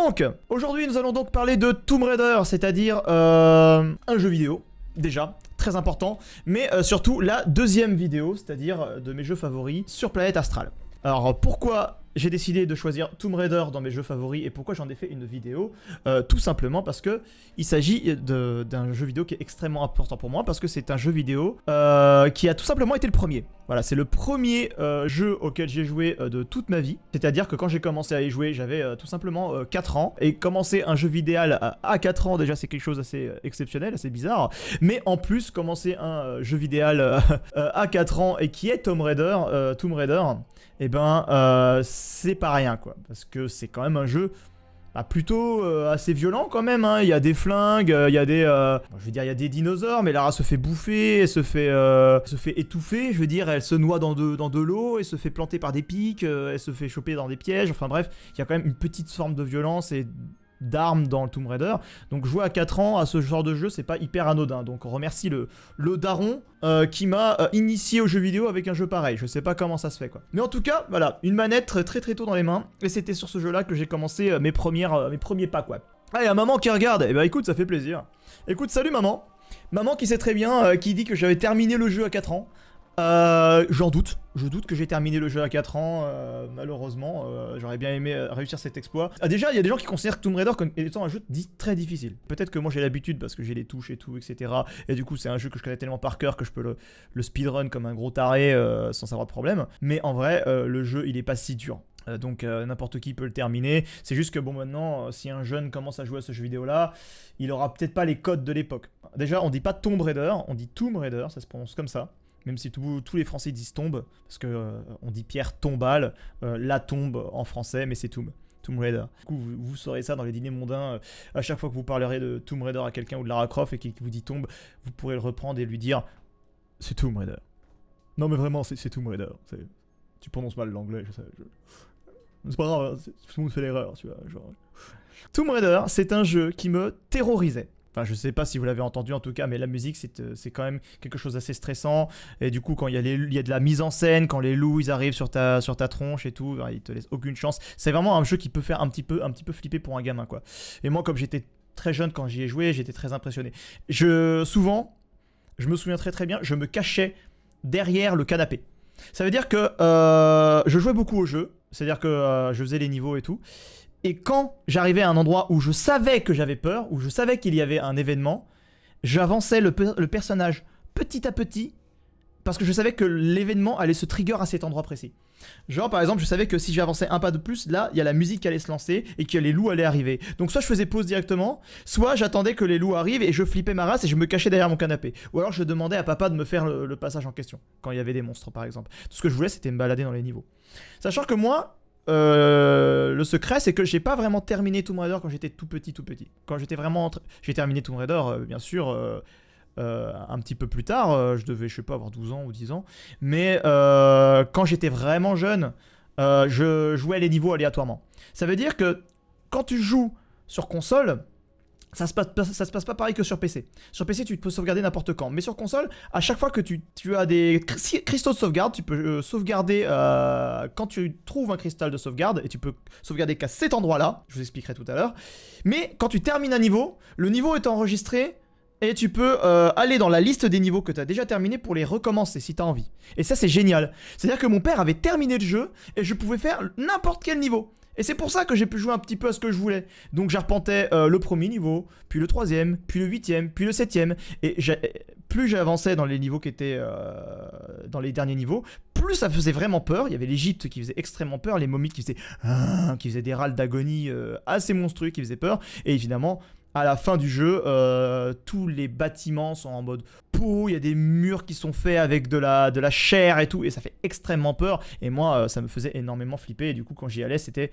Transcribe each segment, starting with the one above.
Donc, aujourd'hui nous allons donc parler de Tomb Raider, c'est-à-dire un jeu vidéo, déjà, très important, mais surtout la deuxième vidéo, c'est-à-dire de mes jeux favoris sur Planète Astrale. Alors pourquoi j'ai décidé de choisir Tomb Raider dans mes jeux favoris et pourquoi j'en ai fait une vidéo? Tout simplement parce que il s'agit d'un jeu vidéo qui est extrêmement important pour moi, parce que c'est un jeu vidéo qui a tout simplement été le premier. Voilà, c'est le premier jeu auquel j'ai joué de toute ma vie. C'est-à-dire que quand j'ai commencé à y jouer, j'avais tout simplement 4 ans. Et commencer un jeu vidéo à 4 ans, déjà c'est quelque chose d'assez exceptionnel, assez bizarre. Mais en plus, commencer un jeu vidéo à 4 ans et qui est Tomb Raider, eh ben c'est pas rien quoi, parce que c'est quand même un jeu plutôt assez violent quand même, hein. Il y a des flingues, il y a des je veux dire il y a des dinosaures, mais Lara se fait bouffer, elle se fait étouffer, je veux dire elle se noie dans de l'eau, elle se fait planter par des pics, elle se fait choper dans des pièges, enfin bref, il y a quand même une petite forme de violence et d'armes dans le Tomb Raider. Donc jouer à 4 ans à ce genre de jeu, c'est pas hyper anodin. Donc on remercie le daron qui m'a initié au jeu vidéo avec un jeu pareil. Je sais pas comment ça se fait quoi. Mais en tout cas, voilà, une manette très tôt dans les mains. Et c'était sur ce jeu là que j'ai commencé mes premiers pas quoi. Ah, y a maman qui regarde. Eh ben écoute, ça fait plaisir. Écoute, salut maman. Maman qui sait très bien, qui dit que j'avais terminé le jeu à 4 ans. J'en doute. Je doute que j'ai terminé le jeu à 4 ans, malheureusement. J'aurais bien aimé réussir cet exploit. Déjà, il y a des gens qui considèrent Tomb Raider comme étant un jeu dit très difficile. Peut-être que moi j'ai l'habitude parce que j'ai les touches et tout, etc. Et du coup, c'est un jeu que je connais tellement par cœur que je peux le speedrun comme un gros taré sans avoir de problème. Mais en vrai, le jeu, il est pas si dur. Donc n'importe qui peut le terminer. C'est juste que bon maintenant, si un jeune commence à jouer à ce jeu vidéo là, il aura peut-être pas les codes de l'époque. Déjà, on dit pas Tomb Raider, on dit Tomb Raider, ça se prononce comme ça. Même si tous les Français disent tombe, parce que on dit pierre tombale, la tombe en français, mais c'est Tomb Raider. Du coup, vous saurez ça dans les dîners mondains. À chaque fois que vous parlerez de Tomb Raider à quelqu'un ou de Lara Croft et qu'il vous dit tombe, vous pourrez le reprendre et lui dire c'est Tomb Raider. Non mais vraiment, c'est Tomb Raider. Tu prononces mal l'anglais, je sais. C'est pas grave, tout le monde fait l'erreur, tu vois. Genre. Tomb Raider, c'est un jeu qui me terrorisait. Enfin, je sais pas si vous l'avez entendu en tout cas, mais la musique c'est quand même quelque chose d'assez stressant. Et du coup, quand il y a de la mise en scène, quand les loups ils arrivent sur ta tronche et tout, ils te laissent aucune chance. C'est vraiment un jeu qui peut faire un petit peu flipper pour un gamin quoi. Et moi, comme j'étais très jeune quand j'y ai joué, j'étais très impressionné. Souvent, je me souviens très bien, je me cachais derrière le canapé. Ça veut dire que je jouais beaucoup au jeu, c'est-à-dire que je faisais les niveaux et tout. Et quand j'arrivais à un endroit où je savais que j'avais peur, où je savais qu'il y avait un événement, j'avançais le personnage petit à petit, parce que je savais que l'événement allait se trigger à cet endroit précis. Genre par exemple, je savais que si j'avançais un pas de plus, là, il y a la musique qui allait se lancer et que les loups allaient arriver. Donc soit je faisais pause directement, soit j'attendais que les loups arrivent et je flippais ma race et je me cachais derrière mon canapé. Ou alors je demandais à papa de me faire le passage en question, quand il y avait des monstres par exemple. Tout ce que je voulais, c'était me balader dans les niveaux. Sachant que moi... le secret c'est que j'ai pas vraiment terminé Tomb Raider quand j'étais tout petit. Quand j'ai terminé Tomb Raider bien sûr un petit peu plus tard, je devais je sais pas avoir 12 ans ou 10 ans, mais quand j'étais vraiment jeune, je jouais les niveaux aléatoirement. Ça veut dire que quand tu joues sur console, ça se passe pas pareil que sur PC. Sur PC, tu peux sauvegarder n'importe quand. Mais sur console, à chaque fois que tu as des cristaux de sauvegarde, tu peux sauvegarder quand tu trouves un cristal de sauvegarde, et tu peux sauvegarder qu'à cet endroit-là. Je vous expliquerai tout à l'heure. Mais quand tu termines un niveau, le niveau est enregistré et tu peux aller dans la liste des niveaux que tu as déjà terminés pour les recommencer si tu as envie. Et ça, c'est génial. C'est-à-dire que mon père avait terminé le jeu et je pouvais faire n'importe quel niveau. Et c'est pour ça que j'ai pu jouer un petit peu à ce que je voulais. Donc j'arpentais le premier niveau, puis le troisième, puis le huitième, puis le septième. Et plus j'avançais dans les niveaux qui étaient dans les derniers niveaux, plus ça faisait vraiment peur. Il y avait l'Égypte qui faisait extrêmement peur, les momies qui faisaient des râles d'agonie assez monstrueux qui faisaient peur. Et évidemment, à la fin du jeu, tous les bâtiments sont en mode peau, il y a des murs qui sont faits avec de la chair et tout, et ça fait extrêmement peur. Et moi, ça me faisait énormément flipper, et du coup, quand j'y allais, c'était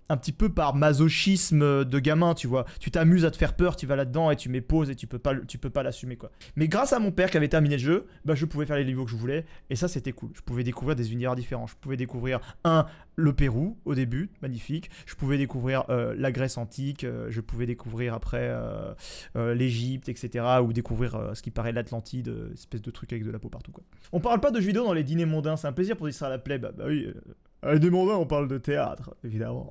un petit peu par masochisme de gamin, tu vois. Tu t'amuses à te faire peur, tu vas là-dedans et tu mets pause et tu peux pas l'assumer, quoi. Mais grâce à mon père qui avait terminé le jeu, bah, je pouvais faire les niveaux que je voulais et ça c'était cool. Je pouvais découvrir des univers différents. Je pouvais découvrir le Pérou au début, magnifique. Je pouvais découvrir la Grèce antique. Je pouvais découvrir après l'Égypte, etc. Ou découvrir ce qui paraît l'Atlantide, espèce de truc avec de la peau partout, quoi. On parle pas de jeux vidéo dans les dîners mondains, c'est un plaisir pour distraire la plèbe. Bah oui. Des mondains, on parle de théâtre, évidemment.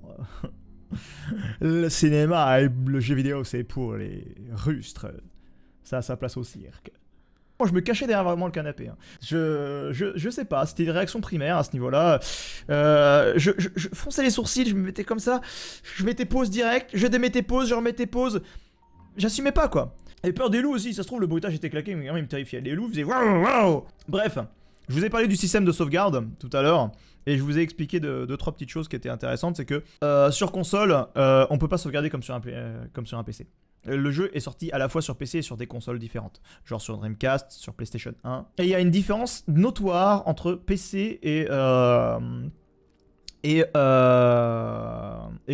Le cinéma et le jeu vidéo, c'est pour les rustres. Ça a sa place au cirque. Moi, je me cachais derrière vraiment le canapé. Hein. Je sais pas, c'était une réaction primaire à ce niveau-là. Je fonçais les sourcils, je me mettais comme ça. Je mettais pause direct, je démettais pause, je remettais pause. J'assumais pas, quoi. Et peur des loups aussi, ça se trouve, le bruitage était claqué, mais il me terrifiait. Les loups faisaient waouh, waouh. Bref, je vous ai parlé du système de sauvegarde tout à l'heure. Et je vous ai expliqué deux, trois petites choses qui étaient intéressantes. C'est que sur console, on peut pas sauvegarder comme sur un PC. Le jeu est sorti à la fois sur PC et sur des consoles différentes. Genre sur Dreamcast, sur PlayStation 1. Et il y a une différence notoire entre PC et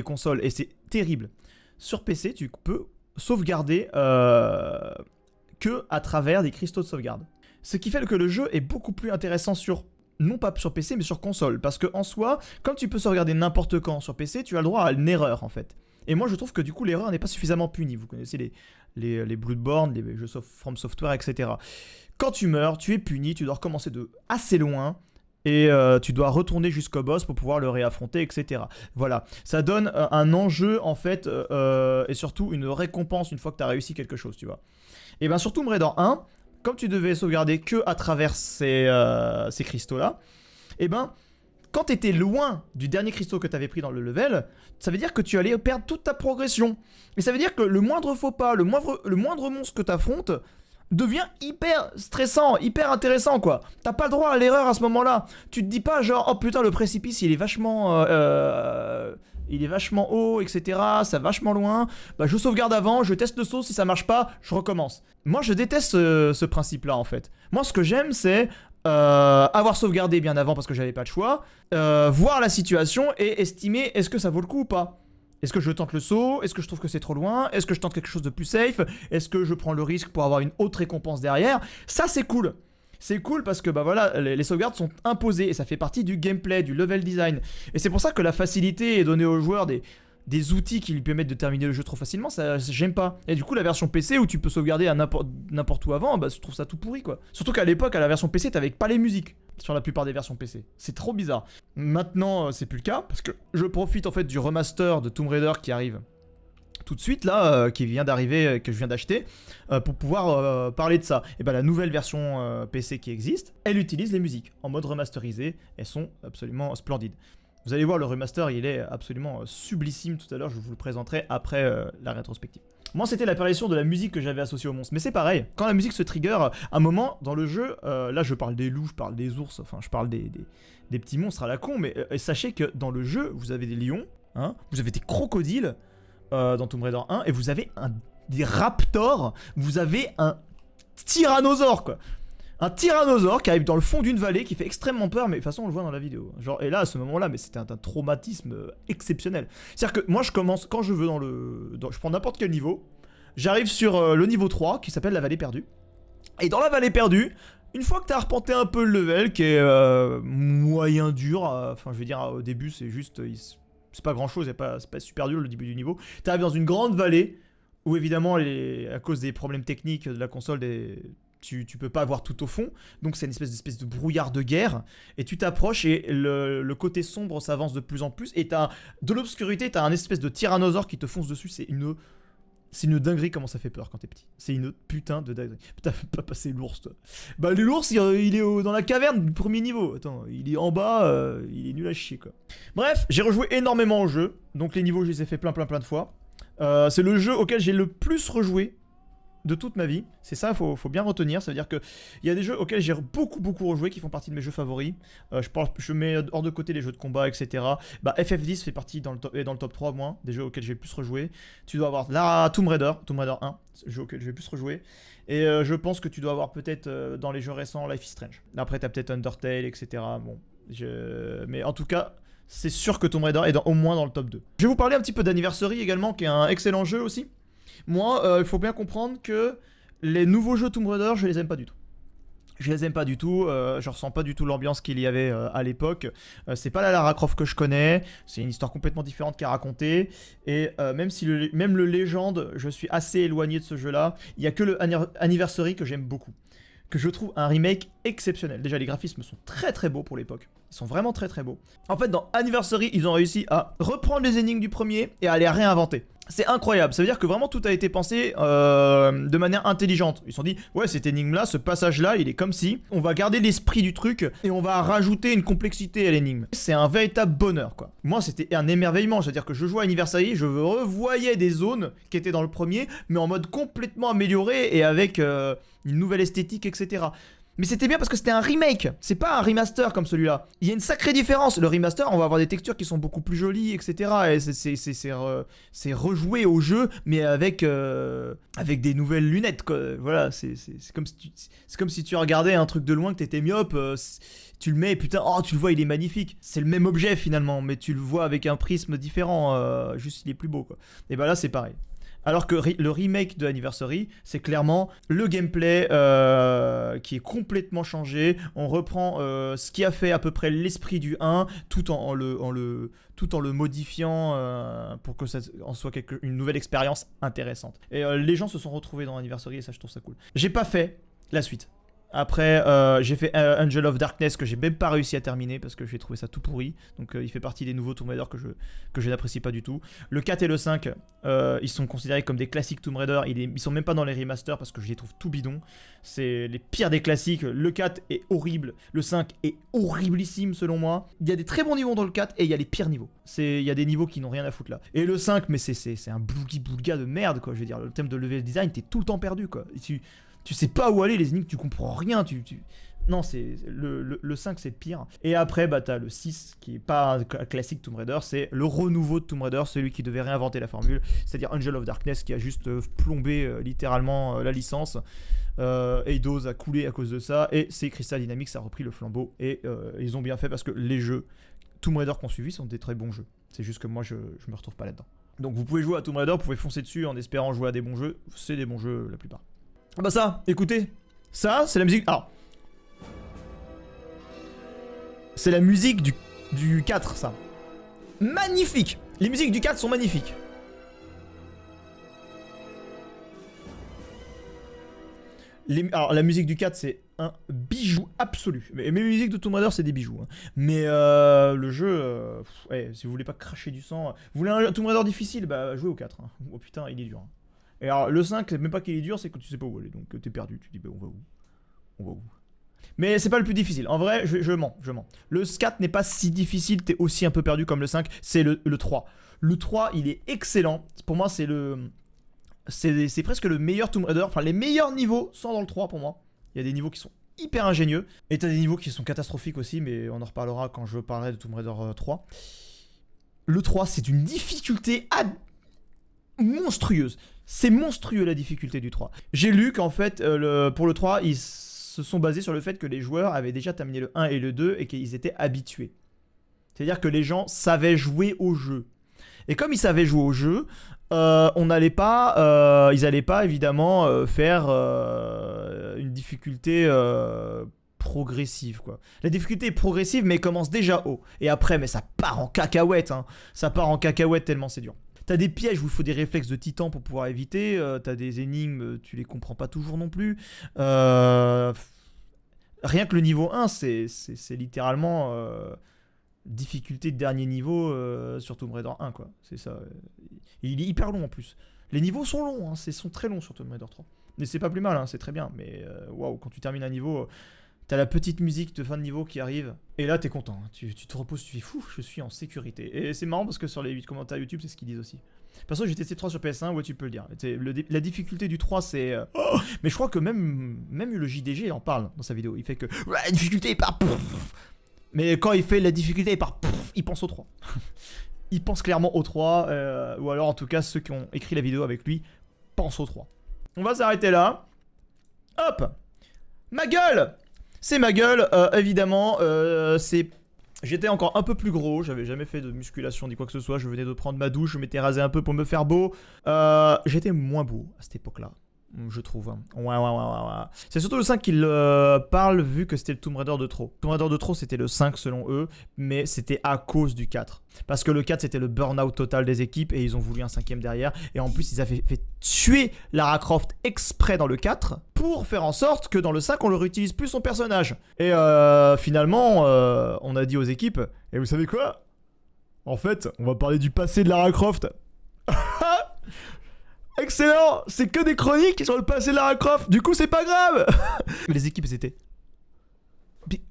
console. Et c'est terrible. Sur PC, tu peux sauvegarder que à travers des cristaux de sauvegarde. Ce qui fait que le jeu est beaucoup plus intéressant non pas sur PC mais sur console. Parce que en soi, comme tu peux sauvegarder n'importe quand sur PC, tu as le droit à une erreur en fait. Et moi je trouve que du coup l'erreur n'est pas suffisamment punie. Vous connaissez les Bloodborne, les jeux From Software, etc. Quand tu meurs, tu es puni, tu dois recommencer de assez loin. Et tu dois retourner jusqu'au boss pour pouvoir le réaffronter, etc. Voilà, ça donne un enjeu en fait, et surtout une récompense une fois que tu as réussi quelque chose, tu vois. Et bien surtout Tomb Raider 1, comme tu devais sauvegarder que à travers ces cristaux-là, et ben quand tu étais loin du dernier cristaux que tu avais pris dans le level, ça veut dire que tu allais perdre toute ta progression. Et ça veut dire que le moindre faux pas, le moindre monstre que tu affrontes, devient hyper stressant, hyper intéressant quoi. T'as pas le droit à l'erreur à ce moment-là. Tu te dis pas genre oh putain le précipice il est vachement haut, etc. Ça vachement loin. Bah je sauvegarde avant, je teste le saut, si ça marche pas, je recommence. Moi je déteste ce principe-là en fait. Moi ce que j'aime c'est avoir sauvegardé bien avant parce que j'avais pas de choix, voir la situation et estimer est-ce que ça vaut le coup ou pas. Est-ce que je tente le saut? Est-ce que je trouve que c'est trop loin? Est-ce que je tente quelque chose de plus safe? Est-ce que je prends le risque pour avoir une autre récompense derrière? Ça c'est cool. C'est cool parce que bah voilà, les sauvegardes sont imposées et ça fait partie du gameplay, du level design. Et c'est pour ça que la facilité est donnée aux joueurs des outils qui lui permettent de terminer le jeu trop facilement, ça j'aime pas. Et du coup la version PC où tu peux sauvegarder à n'importe où avant, bah je trouve ça tout pourri quoi. Surtout qu'à l'époque à la version PC t'avais pas les musiques sur la plupart des versions PC. C'est trop bizarre. Maintenant c'est plus le cas parce que je profite en fait du remaster de Tomb Raider qui arrive tout de suite là, qui vient d'arriver, que je viens d'acheter, pour pouvoir parler de ça. Et bah la nouvelle version PC qui existe, elle utilise les musiques en mode remasterisé, elles sont absolument splendides. Vous allez voir, le remaster, il est absolument sublissime. Tout à l'heure, je vous le présenterai après la rétrospective. Moi, c'était l'apparition de la musique que j'avais associée au monstre. Mais c'est pareil, quand la musique se trigger, à un moment dans le jeu, là, je parle des loups, je parle des ours, enfin, je parle des petits monstres à la con, mais sachez que dans le jeu, vous avez des lions, hein, vous avez des crocodiles dans Tomb Raider 1, et vous avez des raptors, vous avez un tyrannosaure, quoi. Un tyrannosaure qui arrive dans le fond d'une vallée qui fait extrêmement peur, mais de toute façon on le voit dans la vidéo. Genre, et là à ce moment-là, mais c'était un traumatisme exceptionnel. C'est-à-dire que moi je commence, quand je veux je prends n'importe quel niveau, j'arrive sur le niveau 3 qui s'appelle la vallée perdue. Et dans la vallée perdue, une fois que t'as arpenté un peu le level qui est moyen dur, enfin je veux dire au début c'est juste, c'est pas grand-chose, c'est pas super dur le début du niveau, t'arrives dans une grande vallée où évidemment à cause des problèmes techniques de la console tu peux pas voir tout au fond, donc c'est une espèce de brouillard de guerre, et tu t'approches et le côté sombre s'avance de plus en plus, et de l'obscurité, t'as un espèce de tyrannosaure qui te fonce dessus, c'est une dinguerie comment ça fait peur quand t'es petit. C'est une putain de dinguerie. Putain, pas passer l'ours toi. Bah l'ours il est dans la caverne du premier niveau, attends, il est en bas, il est nul à chier quoi. Bref, j'ai rejoué énormément au jeu, donc les niveaux je les ai fait plein de fois. C'est le jeu auquel j'ai le plus rejoué de toute ma vie, c'est ça, faut bien retenir, ça veut dire que il y a des jeux auxquels j'ai beaucoup rejoué qui font partie de mes jeux favoris, je mets hors de côté les jeux de combat, etc. Bah FF10 fait partie dans le top 3 moi, des jeux auxquels j'ai le plus rejoué. Tu dois avoir là Tomb Raider 1, jeu auquel j'ai le plus rejoué, et je pense que tu dois avoir peut-être dans les jeux récents Life is Strange. Après t'as peut-être Undertale, etc. Bon, mais en tout cas, c'est sûr que Tomb Raider est au moins dans le top 2. Je vais vous parler un petit peu d'Anniversary également, qui est un excellent jeu aussi. Moi, il faut bien comprendre que les nouveaux jeux Tomb Raider, je les aime pas du tout. Je les aime pas du tout, je ressens pas du tout l'ambiance qu'il y avait à l'époque. C'est pas la Lara Croft que je connais, c'est une histoire complètement différente qui est racontée. Et même le Legend, je suis assez éloigné de ce jeu-là. Il y a que le Anniversary que j'aime beaucoup. que je trouve un remake exceptionnel. Déjà, les graphismes sont très très beaux pour l'époque. Ils sont vraiment très très beaux. En fait, dans Anniversary, ils ont réussi à reprendre les énigmes du premier et à les réinventer. C'est incroyable, ça veut dire que vraiment tout a été pensé de manière intelligente. Ils se sont dit, ouais, cette énigme-là, ce passage-là, il est comme si, on va garder l'esprit du truc et on va rajouter une complexité à l'énigme. C'est un véritable bonheur, quoi. Moi, c'était un émerveillement, c'est-à-dire que je jouais à Anniversary, je revoyais des zones qui étaient dans le premier, mais en mode complètement amélioré et avec une nouvelle esthétique, etc. Mais c'était bien parce que c'était un remake, c'est pas un remaster comme celui-là. Il y a une sacrée différence. Le remaster, on va avoir des textures qui sont beaucoup plus jolies, etc. Et c'est rejoué au jeu, mais avec des nouvelles lunettes, quoi. Voilà, c'est comme si tu regardais un truc de loin, que t'étais myope, tu le mets et putain, oh, tu le vois, il est magnifique. C'est le même objet finalement, mais tu le vois avec un prisme différent, juste il est plus beau, quoi. Et bah là, c'est pareil. Alors que le remake de Anniversary, c'est clairement le gameplay qui est complètement changé. On reprend ce qui a fait à peu près l'esprit du 1, tout en le modifiant pour que ça en soit une nouvelle expérience intéressante. Et les gens se sont retrouvés dans Anniversary et ça, je trouve ça cool. J'ai pas fait la suite. Après, j'ai fait Angel of Darkness que j'ai même pas réussi à terminer parce que j'ai trouvé ça tout pourri. Donc il fait partie des nouveaux Tomb Raider que je n'apprécie pas du tout. Le 4 et le 5, ils sont considérés comme des classiques Tomb Raider. Ils sont même pas dans les remasters parce que je les trouve tout bidons. C'est les pires des classiques. Le 4 est horrible. Le 5 est horriblissime selon moi. Il y a des très bons niveaux dans le 4 et il y a les pires niveaux. Il y a des niveaux qui n'ont rien à foutre là. Et le 5, mais c'est un boogie-boulga de merde, quoi. Je veux dire, le thème de level design, t'es tout le temps perdu, quoi. Tu sais pas où aller, les énigmes, tu comprends rien. Non, c'est le 5, c'est le pire. Et après, bah, t'as le 6, qui est pas un classique Tomb Raider, c'est le renouveau de Tomb Raider, celui qui devait réinventer la formule, c'est-à-dire Angel of Darkness, qui a juste plombé littéralement la licence. Eidos a coulé à cause de ça, et c'est Crystal Dynamics a repris le flambeau, et ils ont bien fait parce que les jeux Tomb Raider qu'on suivi sont des très bons jeux. C'est juste que moi, je me retrouve pas là-dedans. Donc vous pouvez jouer à Tomb Raider, vous pouvez foncer dessus en espérant jouer à des bons jeux. C'est des bons jeux la plupart. Ah bah ça, écoutez, ça c'est la musique... Alors, c'est la musique du 4, ça. Magnifique. Les musiques du 4 sont magnifiques. Alors la musique du 4 c'est un bijou absolu. Mais mes musiques de Tomb Raider c'est des bijoux, hein. Mais le jeu, ouais, si vous voulez pas cracher du sang, vous voulez un Tomb Raider difficile, bah jouez au 4, hein. Oh putain, il est dur, hein. Et alors le 5, c'est même pas qu'il est dur, c'est que tu sais pas où aller, donc t'es perdu, tu dis bah on va où? On va où? Mais c'est pas le plus difficile, en vrai je mens. Le 4 n'est pas si difficile, t'es aussi un peu perdu comme le 5, c'est le 3. Le 3 il est excellent, pour moi c'est presque le meilleur Tomb Raider, enfin les meilleurs niveaux sont dans le 3 pour moi. Il y a des niveaux qui sont hyper ingénieux, et t'as des niveaux qui sont catastrophiques aussi, mais on en reparlera quand je parlerai de Tomb Raider 3. Le 3 c'est une difficulté monstrueuse. C'est monstrueux la difficulté du 3. J'ai lu qu'en fait, pour le 3, ils se sont basés sur le fait que les joueurs avaient déjà terminé le 1 et le 2 et qu'ils étaient habitués. C'est-à-dire que les gens savaient jouer au jeu. Et comme ils savaient jouer au jeu, ils n'allaient pas évidemment faire une difficulté progressive, quoi. La difficulté est progressive mais elle commence déjà haut. Et après, mais ça part en cacahuète, hein. Ça part en cacahuète tellement c'est dur. T'as des pièges où il faut des réflexes de titan pour pouvoir éviter, t'as des énigmes, tu les comprends pas toujours non plus. Rien que le niveau 1, c'est littéralement difficulté de dernier niveau sur Tomb Raider 1, quoi. C'est ça. Il est hyper long en plus. Les niveaux sont longs, hein, sont très longs sur Tomb Raider 3. Mais c'est pas plus mal, hein, c'est très bien. Mais waouh, quand tu termines un niveau... T'as la petite musique de fin de niveau qui arrive, et là t'es content, hein. Tu te reposes, tu fais fou, je suis en sécurité. Et c'est marrant parce que sur les 8 commentaires YouTube, c'est ce qu'ils disent aussi. Perso, j'ai testé 3 sur PS1, ouais, tu peux le dire. La difficulté du 3, c'est... Oh, mais je crois que même le JDG en parle dans sa vidéo. Il fait que la difficulté est par... Mais quand il fait la difficulté est par... Il pense au 3. Il pense clairement au 3, ou alors en tout cas ceux qui ont écrit la vidéo avec lui pensent au 3. On va s'arrêter là. Hop, ma gueule. C'est ma gueule, évidemment, j'étais encore un peu plus gros, j'avais jamais fait de musculation ni quoi que ce soit, je venais de prendre ma douche, je m'étais rasé un peu pour me faire beau. J'étais moins beau à cette époque-là, je trouve. Ouais. C'est surtout le 5 qui parle, vu que c'était le Tomb Raider de trop. Tomb Raider de trop, c'était le 5 selon eux, mais c'était à cause du 4. Parce que le 4, c'était le burn-out total des équipes, et ils ont voulu un 5ème derrière. Et en plus, ils avaient fait tuer Lara Croft exprès dans le 4, pour faire en sorte que dans le 5 on ne réutilise plus son personnage. Et finalement on a dit aux équipes, et vous savez quoi? En fait on va parler du passé de Lara Croft. Excellent, c'est que des chroniques sur le passé de Lara Croft, du coup c'est pas grave. Mais les équipes étaient...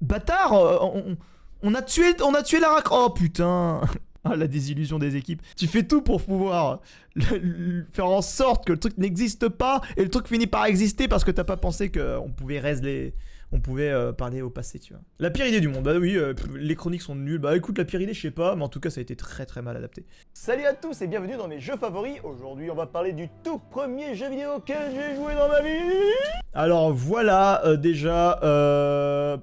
Bâtard, on a tué Lara Croft. Oh putain. Ah, la désillusion des équipes. Tu fais tout pour pouvoir faire en sorte que le truc n'existe pas et le truc finit par exister parce que t'as pas pensé qu'on pouvait parler au passé, tu vois. La pire idée du monde. Bah oui, les chroniques sont nulles. Bah écoute, la pire idée, je sais pas, mais en tout cas, ça a été très très mal adapté. Salut à tous et bienvenue dans mes jeux favoris. Aujourd'hui, on va parler du tout premier jeu vidéo auquel j'ai joué dans ma vie. Alors voilà, déjà,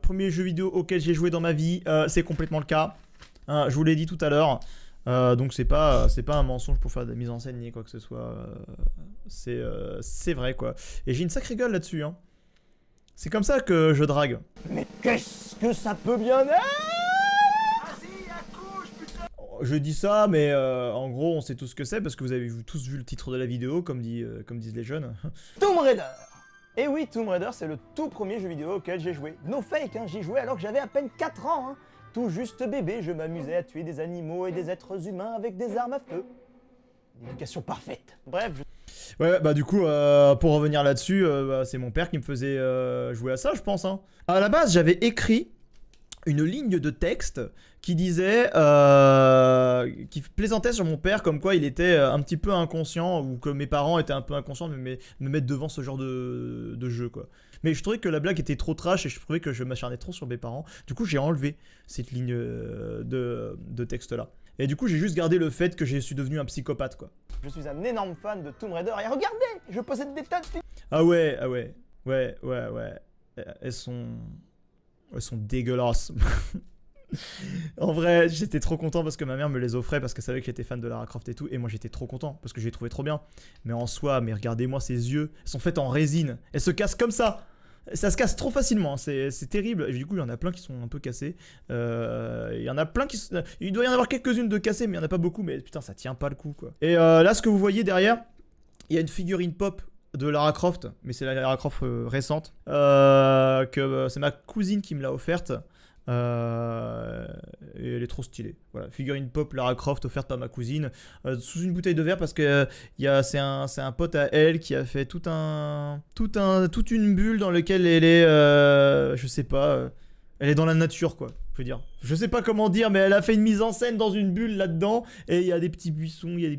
premier jeu vidéo auquel j'ai joué dans ma vie, c'est complètement le cas. Hein, je vous l'ai dit tout à l'heure, donc c'est pas un mensonge pour faire de la mise en scène ni quoi que ce soit, c'est vrai quoi. Et j'ai une sacrée gueule là-dessus, hein. C'est comme ça que je drague. Mais qu'est-ce que ça peut bien être? Vas-y, accouche, putain. Je dis ça, mais en gros on sait tous ce que c'est parce que vous avez tous vu le titre de la vidéo, comme disent les jeunes. Tomb Raider. Et oui, Tomb Raider c'est le tout premier jeu vidéo auquel j'ai joué. No fake, hein, j'y jouais alors que j'avais à peine 4 ans, hein. Tout juste bébé, je m'amusais à tuer des animaux et des êtres humains avec des armes à feu. Une éducation parfaite. Bref, Ouais, bah du coup, pour revenir là-dessus, c'est mon père qui me faisait jouer à ça, je pense. Hein. À la base, j'avais écrit une ligne de texte qui disait, qui plaisantait sur mon père comme quoi il était un petit peu inconscient ou que mes parents étaient un peu inconscients de me mettre devant ce genre de jeu, quoi. Mais je trouvais que la blague était trop trash et je trouvais que je m'acharnais trop sur mes parents. Du coup, j'ai enlevé cette ligne de texte-là. Et du coup, j'ai juste gardé le fait que je suis devenu un psychopathe, quoi. Je suis un énorme fan de Tomb Raider et regardez, je possède des tas de filles. Ah ouais. Elles sont dégueulasses. En vrai, j'étais trop content parce que ma mère me les offrait parce qu'elle savait que j'étais fan de Lara Croft et tout. Et moi, j'étais trop content parce que je les trouvais trop bien. Mais en soi, regardez-moi ces yeux. Elles sont faites en résine. Elles se cassent comme ça. Ça se casse trop facilement, c'est terrible. Et du coup, il y en a plein qui sont un peu cassés. Il y en a plein qui... Il doit y en avoir quelques-unes de cassées, mais il n'y en a pas beaucoup. Mais putain, ça tient pas le coup, quoi. Et là, ce que vous voyez derrière, il y a une figurine pop de Lara Croft. Mais c'est la Lara Croft récente. C'est ma cousine qui me l'a offerte. Et elle est trop stylée. Voilà, figurine pop Lara Croft offerte par ma cousine sous une bouteille de verre parce que c'est un pote à elle qui a fait toute une bulle dans laquelle elle est je sais pas, elle est dans la nature, quoi. Je veux dire, je sais pas comment dire, mais elle a fait une mise en scène dans une bulle là-dedans et il y a des petits buissons, il y a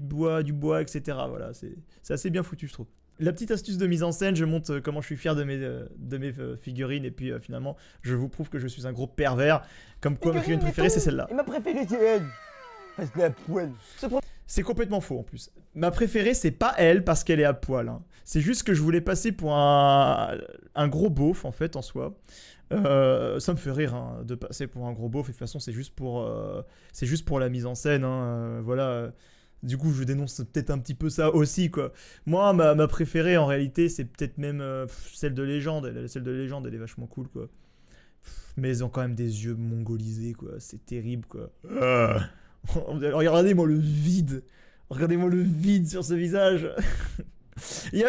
du bois, etc. Voilà, c'est assez bien foutu, je trouve. La petite astuce de mise en scène, je montre comment je suis fier de mes figurines et puis finalement je vous prouve que je suis un gros pervers. Comme quoi ma figurine préférée c'est celle-là. Et ma préférée c'est elle. Parce qu'elle est à poil. C'est complètement faux en plus. Ma préférée c'est pas elle parce qu'elle est à poil. Hein. C'est juste que je voulais passer pour un gros beauf en fait en soi. Ça me fait rire hein, de passer pour un gros beauf et de toute façon c'est juste pour la mise en scène. Hein, voilà. Du coup, je dénonce peut-être un petit peu ça aussi, quoi. Moi, ma préférée, en réalité, c'est peut-être même celle de Légende. Celle de Légende, elle est vachement cool, quoi. Mais ils ont quand même des yeux mongolisés, quoi. C'est terrible, quoi. Regardez-moi le vide. Regardez-moi le vide sur ce visage.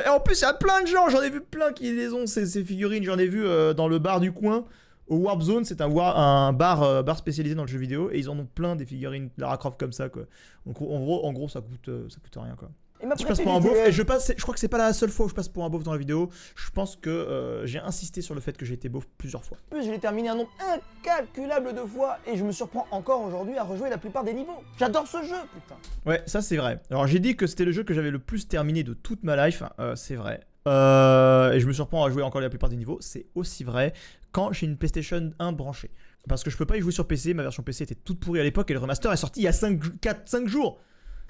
En plus, il y a plein de gens. J'en ai vu plein qui les ont, ces figurines. J'en ai vu dans le bar du coin. Au Warp Zone, c'est un bar spécialisé dans le jeu vidéo et ils en ont plein des figurines Lara Croft comme ça, quoi. Donc en gros ça coûte rien, quoi. Je passe pour un beauf et je crois que c'est pas la seule fois où je passe pour un beauf dans la vidéo. Je pense que j'ai insisté sur le fait que j'ai été beauf plusieurs fois. En plus, je l'ai terminé un nombre incalculable de fois et je me surprends encore aujourd'hui à rejouer la plupart des niveaux. J'adore ce jeu, putain. Ouais, ça c'est vrai. Alors j'ai dit que c'était le jeu que j'avais le plus terminé de toute ma life, c'est vrai. Et je me surprends à jouer encore la plupart des niveaux, c'est aussi vrai quand j'ai une PlayStation 1 branchée. Parce que je peux pas y jouer sur PC, ma version PC était toute pourrie à l'époque et le remaster est sorti il y a 5 jours.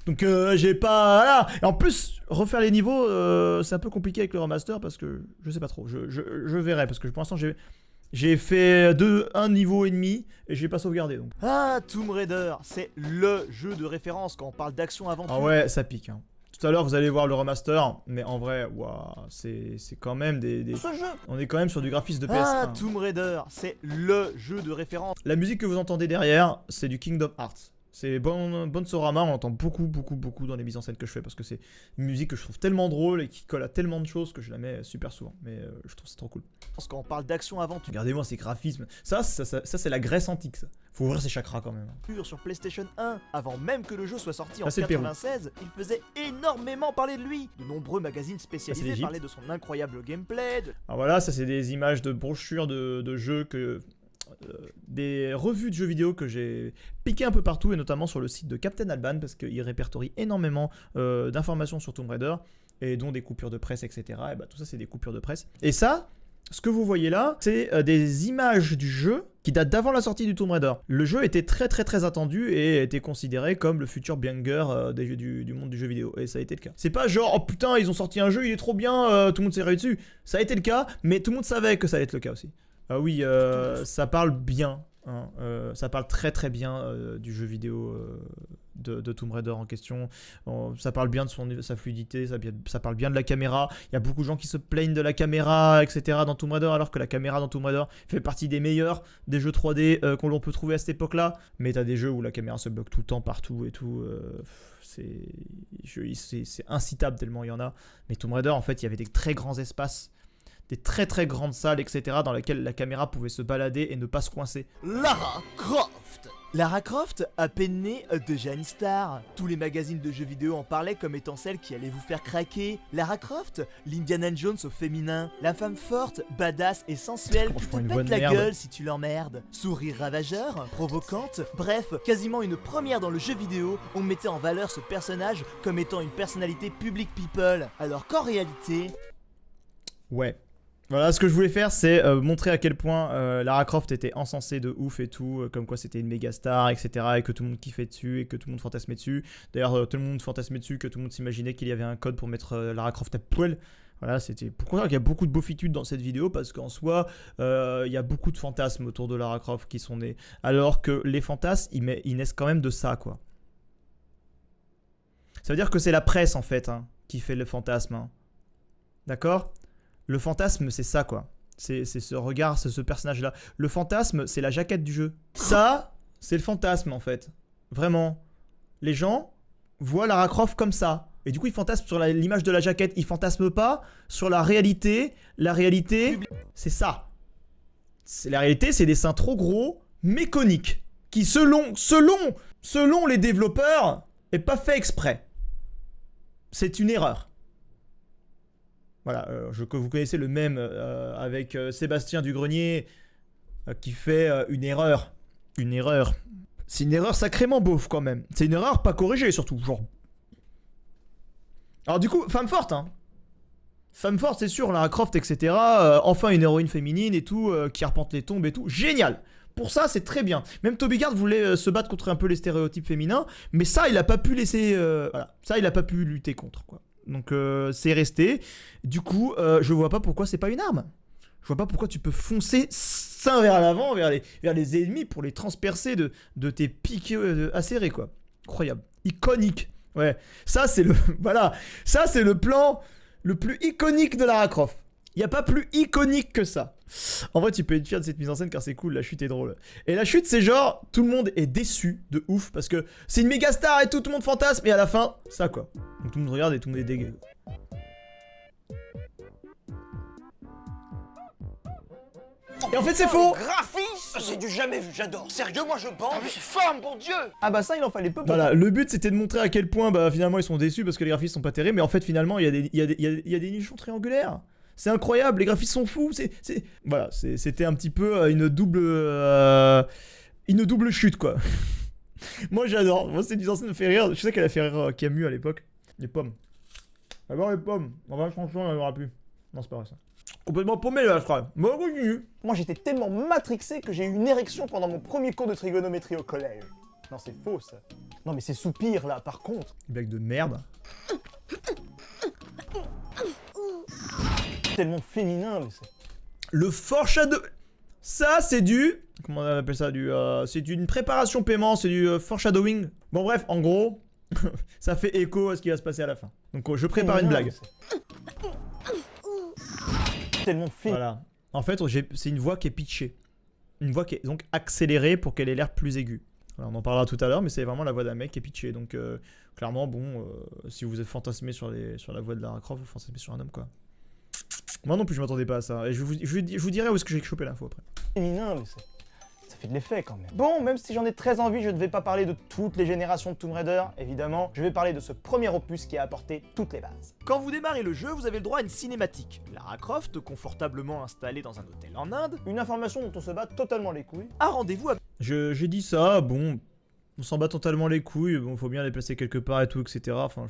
Donc j'ai pas... Voilà. Et en plus, refaire les niveaux, c'est un peu compliqué avec le remaster parce que je sais pas trop, je verrai parce que pour l'instant j'ai fait un niveau et demi et j'ai pas sauvegardé donc. Ah, Tomb Raider, c'est LE jeu de référence quand on parle d'action-aventure. Ah ouais, ça pique hein. Tout à l'heure, vous allez voir le remaster, mais en vrai, waouh, c'est quand même des... Ce jeu. On est quand même sur du graphisme de PS1. Ah, Tomb Raider, c'est LE jeu de référence. La musique que vous entendez derrière, c'est du Kingdom Hearts. C'est Bonsorama, on entend beaucoup dans les mises en scène que je fais parce que c'est une musique que je trouve tellement drôle et qui colle à tellement de choses que je la mets super souvent. Mais je trouve ça trop cool. Parce qu'on parle d'action aventure Regardez-moi ces graphismes. Ça c'est la Grèce antique, ça. Faut ouvrir ses chakras quand même. sur PlayStation 1, avant même que le jeu soit sorti en Ah, c'est le Pérou. 96, il faisait énormément parler de lui. De nombreux magazines c'est spécialisés l'Égypte. parlaient de son incroyable gameplay, Alors voilà, ça c'est des images de brochures de jeux que... des revues de jeux vidéo que j'ai piqué un peu partout et notamment sur le site de Captain Alban parce qu'il répertorie énormément d'informations sur Tomb Raider et dont des coupures de presse, etc. Et bah tout ça c'est des coupures de presse. Et ça, ce que vous voyez là, c'est des images du jeu qui datent d'avant la sortie du Tomb Raider. Le jeu était très attendu et était considéré comme le futur banger du monde du jeu vidéo. Et ça a été le cas. C'est pas genre, oh putain, ils ont sorti un jeu, il est trop bien, tout le monde s'est réuni dessus. Ça a été le cas, mais tout le monde savait que ça allait être le cas aussi. Ah oui, ça parle bien, hein, ça parle très bien du jeu vidéo de Tomb Raider en question. Ça parle bien de sa fluidité, ça parle bien de la caméra. Il y a beaucoup de gens qui se plaignent de la caméra, etc. dans Tomb Raider, alors que la caméra dans Tomb Raider fait partie des meilleurs des jeux 3D qu'on peut trouver à cette époque-là. Mais t'as des jeux où la caméra se bloque tout le temps, partout et tout. C'est incitable tellement il y en a. Mais Tomb Raider, en fait, il y avait des très grands espaces, des très grandes salles, etc. dans lesquelles la caméra pouvait se balader et ne pas se coincer. Lara Croft. Lara Croft, à peine née, déjà une star. Tous les magazines de jeux vidéo en parlaient comme étant celle qui allait vous faire craquer. Lara Croft, l'Indiana Jones au féminin, la femme forte, badass et sensuelle Comment qui je te prends une voix pète de la merde. gueule si tu l'emmerdes. Sourire ravageur, provocante, bref, quasiment une première dans le jeu vidéo, on mettait en valeur ce personnage comme étant une personnalité public people. Alors qu'en réalité... Ouais. Voilà, ce que je voulais faire, c'est montrer à quel point Lara Croft était encensée de ouf et tout, comme quoi c'était une méga star, etc. et que tout le monde kiffait dessus et que tout le monde fantasmait dessus. D'ailleurs, tout le monde fantasmait dessus, que tout le monde s'imaginait qu'il y avait un code pour mettre Lara Croft à poil. Voilà, c'était pourquoi il y a beaucoup de beaufitude dans cette vidéo, parce qu'en soi, il y a beaucoup de fantasmes autour de Lara Croft qui sont nés. Alors que les fantasmes, ils naissent quand même de ça, quoi. Ça veut dire que c'est la presse, en fait, hein, qui fait le fantasme. Hein. D'accord ? Le fantasme, c'est ça, quoi. C'est ce regard, c'est ce personnage-là. Le fantasme, c'est la jaquette du jeu. Ça, c'est le fantasme, en fait. Vraiment. Les gens voient Lara Croft comme ça. Et du coup, ils fantasment sur l'image de la jaquette. Ils fantasment pas sur la réalité. La réalité, c'est ça. La réalité, c'est des seins trop gros, mécaniques. Qui, selon les développeurs, est pas fait exprès. C'est une erreur. Voilà, que vous connaissez le mème avec Sébastien Dugrenier qui fait une erreur. Une erreur. C'est une erreur sacrément beauf quand même. C'est une erreur pas corrigée surtout, genre. Alors du coup, femme forte, hein. Femme forte, c'est sûr, Lara Croft, etc. Enfin une héroïne féminine et tout, qui arpente les tombes et tout. Génial. Pour ça, c'est très bien. Même Toby Gard voulait se battre contre un peu les stéréotypes féminins, mais ça, il a pas pu laisser... voilà, ça, il a pas pu lutter contre, quoi. Donc c'est resté. Du coup, je vois pas pourquoi c'est pas une arme. Je vois pas pourquoi tu peux foncer ça vers l'avant, vers les ennemis pour les transpercer de tes pics acérés, quoi. Incroyable. Iconique. Ouais. Ça, c'est le... voilà. Ça, c'est le plan le plus iconique de Lara Croft. Il n'y a pas plus iconique que ça. En vrai, tu peux être fier de cette mise en scène car c'est cool, la chute est drôle. Et la chute, c'est genre, tout le monde est déçu de ouf parce que c'est une méga star et tout le monde fantasme et à la fin, ça quoi. Donc tout le monde regarde et tout le monde est dégueu. Et en fait, c'est faux. Graphisme, c'est du jamais vu, j'adore. Sérieux, moi je bande. C'est fort, bon Dieu. Ah bah ça, il en fallait peu pour... Voilà, le but c'était de montrer à quel point bah, finalement ils sont déçus parce que les graphismes sont pas terribles, mais en fait finalement il y a des nichons triangulaires. C'est incroyable, les graphismes sont fous, voilà, c'était un petit peu une double chute quoi. Moi j'adore, moi cette mise en scène me fait rire, je sais qu'elle a fait rire Camus à l'époque. Les pommes. D'abord les pommes, en vrai franchement elle aura plus. Non c'est pas vrai ça. Complètement paumé là, frère. Bon, continue. Moi j'étais tellement matrixé que j'ai eu une érection pendant mon premier cours de trigonométrie au collège. Non c'est faux ça. Non mais c'est soupir là par contre. Blague de merde. Tellement féminin mais c'est... Le foreshadow... Ça c'est du... Comment on appelle ça c'est une préparation paiement, c'est du foreshadowing. Bon bref, en gros, ça fait écho à ce qui va se passer à la fin. Donc je prépare une blague. Tellement féminin. Voilà. En fait, c'est une voix qui est pitchée. Une voix qui est donc accélérée pour qu'elle ait l'air plus aiguë. Voilà, on en parlera tout à l'heure, mais c'est vraiment la voix d'un mec qui est pitché. Donc clairement, bon, si vous êtes fantasmé sur la voix de Lara Croft, vous fantasmez sur un homme, quoi. Moi non plus, je m'attendais pas à ça. Et je vous dirai où est-ce que j'ai chopé l'info après. Non, mais ça fait de l'effet quand même. Bon, même si j'en ai très envie, je ne vais pas parler de toutes les générations de Tomb Raider, évidemment. Je vais parler de ce premier opus qui a apporté toutes les bases. Quand vous démarrez le jeu, vous avez le droit à une cinématique. Lara Croft, confortablement installée dans un hôtel en Inde, Une information dont on se bat totalement les couilles. a rendez-vous avec J'ai dit ça, bon, on s'en bat totalement les couilles, bon, faut bien les placer quelque part et tout, etc. Enfin,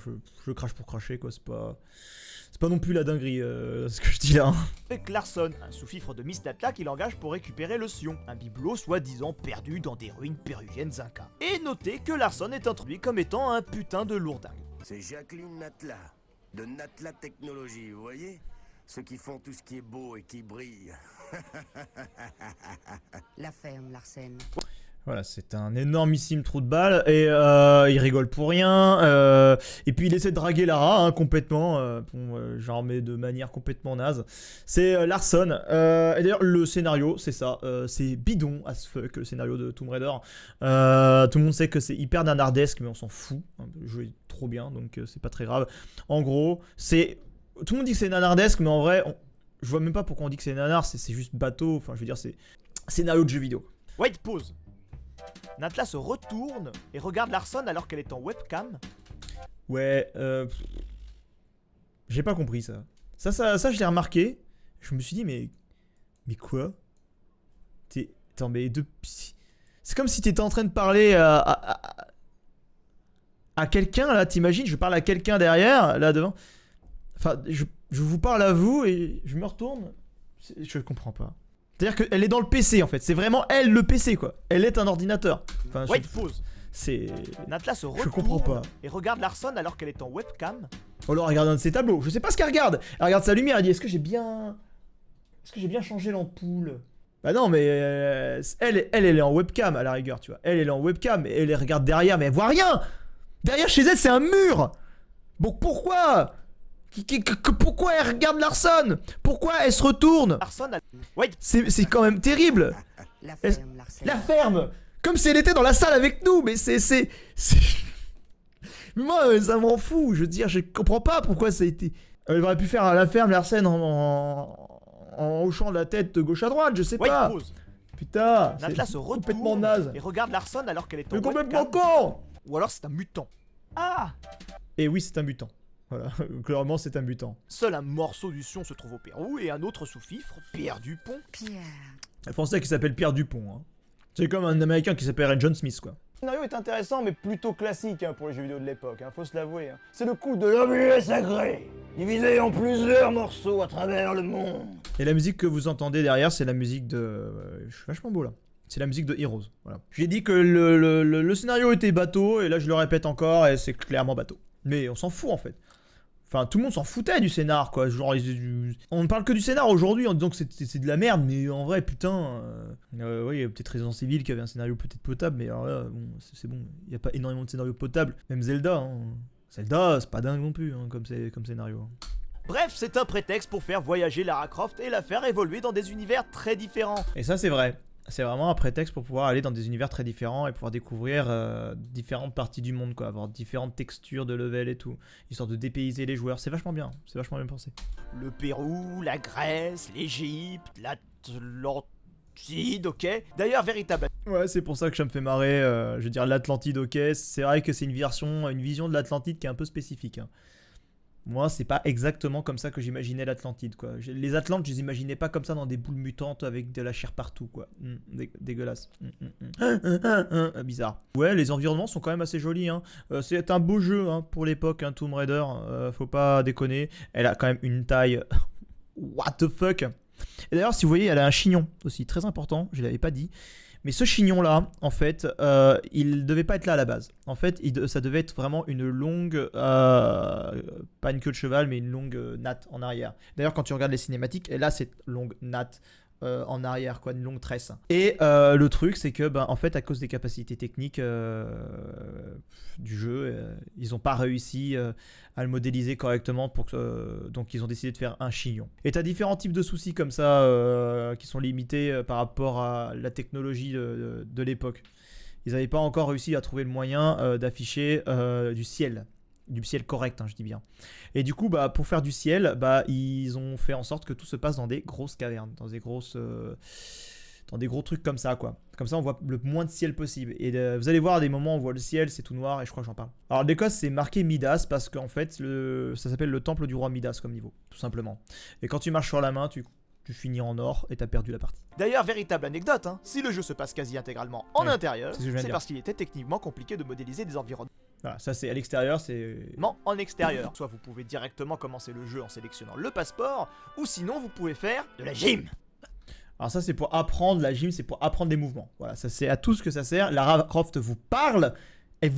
je crache pour cracher, quoi, c'est pas non plus la dinguerie, ce que je dis là. Larson, un sous-fifre de Miss Natla qui l'engage pour récupérer le Sion, un bibelot soi-disant perdu dans des ruines péruviennes incas. Et notez que Larson est introduit comme étant un putain de lourdingue. C'est Jacqueline Natla, de Natla Technologies, vous voyez? Ceux qui font tout ce qui est beau et qui brille. La ferme, Larsen. Voilà, c'est un énormissime trou de balle et il rigole pour rien. Et puis il essaie de draguer Lara complètement, genre mais de manière complètement naze. C'est Larson. Et d'ailleurs le scénario, c'est ça, c'est bidon as fuck le scénario de Tomb Raider. Tout le monde sait que c'est hyper nanardesque, mais on s'en fout. Le jeu est trop bien, donc c'est pas très grave. En gros, c'est tout le monde dit que c'est nanardesque, mais en vrai, je vois même pas pourquoi on dit que c'est nanar. C'est juste bateau. Enfin, je veux dire, c'est scénario de jeu vidéo. Wait, pause. Natla se retourne et regarde Larson alors qu'elle est en webcam. Ouais, j'ai pas compris ça. Ça je l'ai remarqué. Je me suis dit, mais quoi? Attends, mais c'est comme si t'étais en train de parler à quelqu'un, là, t'imagines? Je parle à quelqu'un derrière, là devant. Enfin, je vous parle à vous et je me retourne. Je comprends pas. C'est-à-dire qu'elle est dans le PC en fait, c'est vraiment elle le PC quoi. Elle est un ordinateur. Enfin, Wait, pause. C'est... Natla se Je comprends pas. retourne et regarde Larson alors qu'elle est en webcam. Oh, alors elle regarde un de ses tableaux, je sais pas ce qu'elle regarde. Elle regarde sa lumière, elle dit est-ce que j'ai bien changé l'ampoule? Bah non mais elle est en webcam à la rigueur tu vois. Elle est en webcam et elle regarde derrière mais elle voit rien. Derrière chez elle c'est un mur. Bon pourquoi? Pourquoi elle regarde Larson? Pourquoi elle se retourne? Larson a... Wait, C'est quand même terrible. La ferme, Larsen. La ferme. Comme si elle était dans la salle avec nous, mais c'est... Mais moi, ça m'en fout. Je veux dire, je comprends pas pourquoi ça a été... Elle aurait pu faire la ferme, Larsen, en hochant la tête de gauche à droite, je sais wait, pas. pause. Putain, Natla c'est se retourne complètement naze. et regarde Larson alors qu'elle est en Mais webcam. complètement con. Ou alors c'est un mutant. Ah! Et oui, c'est un mutant. Voilà, clairement, c'est un mutant. Seul un morceau du Sion se trouve au Pérou et un autre sous-fifre, Pierre Dupont. Pierre. Un Français qui s'appelle Pierre Dupont. Hein. C'est comme un Américain qui s'appelle John Smith, quoi. Le scénario est intéressant, mais plutôt classique pour les jeux vidéo de l'époque, faut se l'avouer. C'est le coup de l'objet sacré, divisé en plusieurs morceaux à travers le monde. Et la musique que vous entendez derrière, c'est la musique de... je suis vachement beau, là. C'est la musique de Heroes, voilà. J'ai dit que le scénario était bateau, et là je le répète encore, et c'est clairement bateau. Mais on s'en fout, en fait. Enfin, tout le monde s'en foutait du scénar, quoi. Genre, on ne parle que du scénar aujourd'hui en disant que c'est de la merde, mais en vrai, putain. Oui, il y a peut-être Resident Evil qui avait un scénario peut-être potable, mais alors là, bon, c'est bon. Il n'y a pas énormément de scénarios potables. Même Zelda, hein. Zelda, c'est pas dingue non plus, hein, comme scénario. Hein. Bref, c'est un prétexte pour faire voyager Lara Croft et la faire évoluer dans des univers très différents. Et ça, c'est vrai. C'est vraiment un prétexte pour pouvoir aller dans des univers très différents et pouvoir découvrir différentes parties du monde, quoi. Avoir différentes textures de level et tout. Histoire de dépayser les joueurs. C'est vachement bien pensé. Le Pérou, la Grèce, l'Égypte, l'Atlantide, ok. D'ailleurs, véritable... Ouais, c'est pour ça que ça me fait marrer. Je veux dire, l'Atlantide, ok. C'est vrai que c'est une vision de l'Atlantide qui est un peu spécifique. Hein. Moi, c'est pas exactement comme ça que j'imaginais l'Atlantide, quoi. Les Atlantes, je les imaginais pas comme ça dans des boules mutantes avec de la chair partout, quoi. Dégueulasse. Bizarre. Ouais, les environnements sont quand même assez jolis, hein. C'est un beau jeu, hein, pour l'époque, hein, Tomb Raider. Faut pas déconner. Elle a quand même une taille... What the fuck. Et d'ailleurs, si vous voyez, elle a un chignon aussi, très important. Je l'avais pas dit. Mais ce chignon-là, en fait, il devait pas être là à la base. En fait, ça devait être vraiment une longue, pas une queue de cheval, mais une longue natte en arrière. D'ailleurs, quand tu regardes les cinématiques, elle a cette longue natte en arrière, quoi, une longue tresse. Et le truc, c'est que, en fait, à cause des capacités techniques du jeu, ils n'ont pas réussi à le modéliser correctement, donc ils ont décidé de faire un chignon. Et tu as différents types de soucis comme ça qui sont limités par rapport à la technologie de l'époque. ils n'avaient pas encore réussi à trouver le moyen d'afficher du ciel correct, hein, je dis bien. Et du coup, bah, pour faire du ciel, bah, ils ont fait en sorte que tout se passe dans des grosses cavernes, dans des gros trucs comme ça, quoi. Comme ça, on voit le moins de ciel possible. Et vous allez voir, à des moments, on voit le ciel, c'est tout noir, et je crois que j'en parle. Alors, l'Écosse, c'est marqué Midas, parce qu'en fait, ça s'appelle le temple du roi Midas comme niveau, tout simplement. Et quand tu marches sur la main, tu finis en or, et t'as perdu la partie. D'ailleurs, véritable anecdote, hein, si le jeu se passe quasi intégralement en Ouais, intérieur, c'est ce que je viens de c'est dire. parce qu'il était techniquement compliqué de modéliser des environnements Voilà, ça c'est à l'extérieur, c'est... en extérieur. Soit vous pouvez directement commencer le jeu en sélectionnant le passeport, ou sinon vous pouvez faire de la gym. Alors ça c'est pour apprendre, la gym c'est pour apprendre des mouvements. Voilà, ça c'est à tout ce que ça sert. Lara Croft vous parle, elle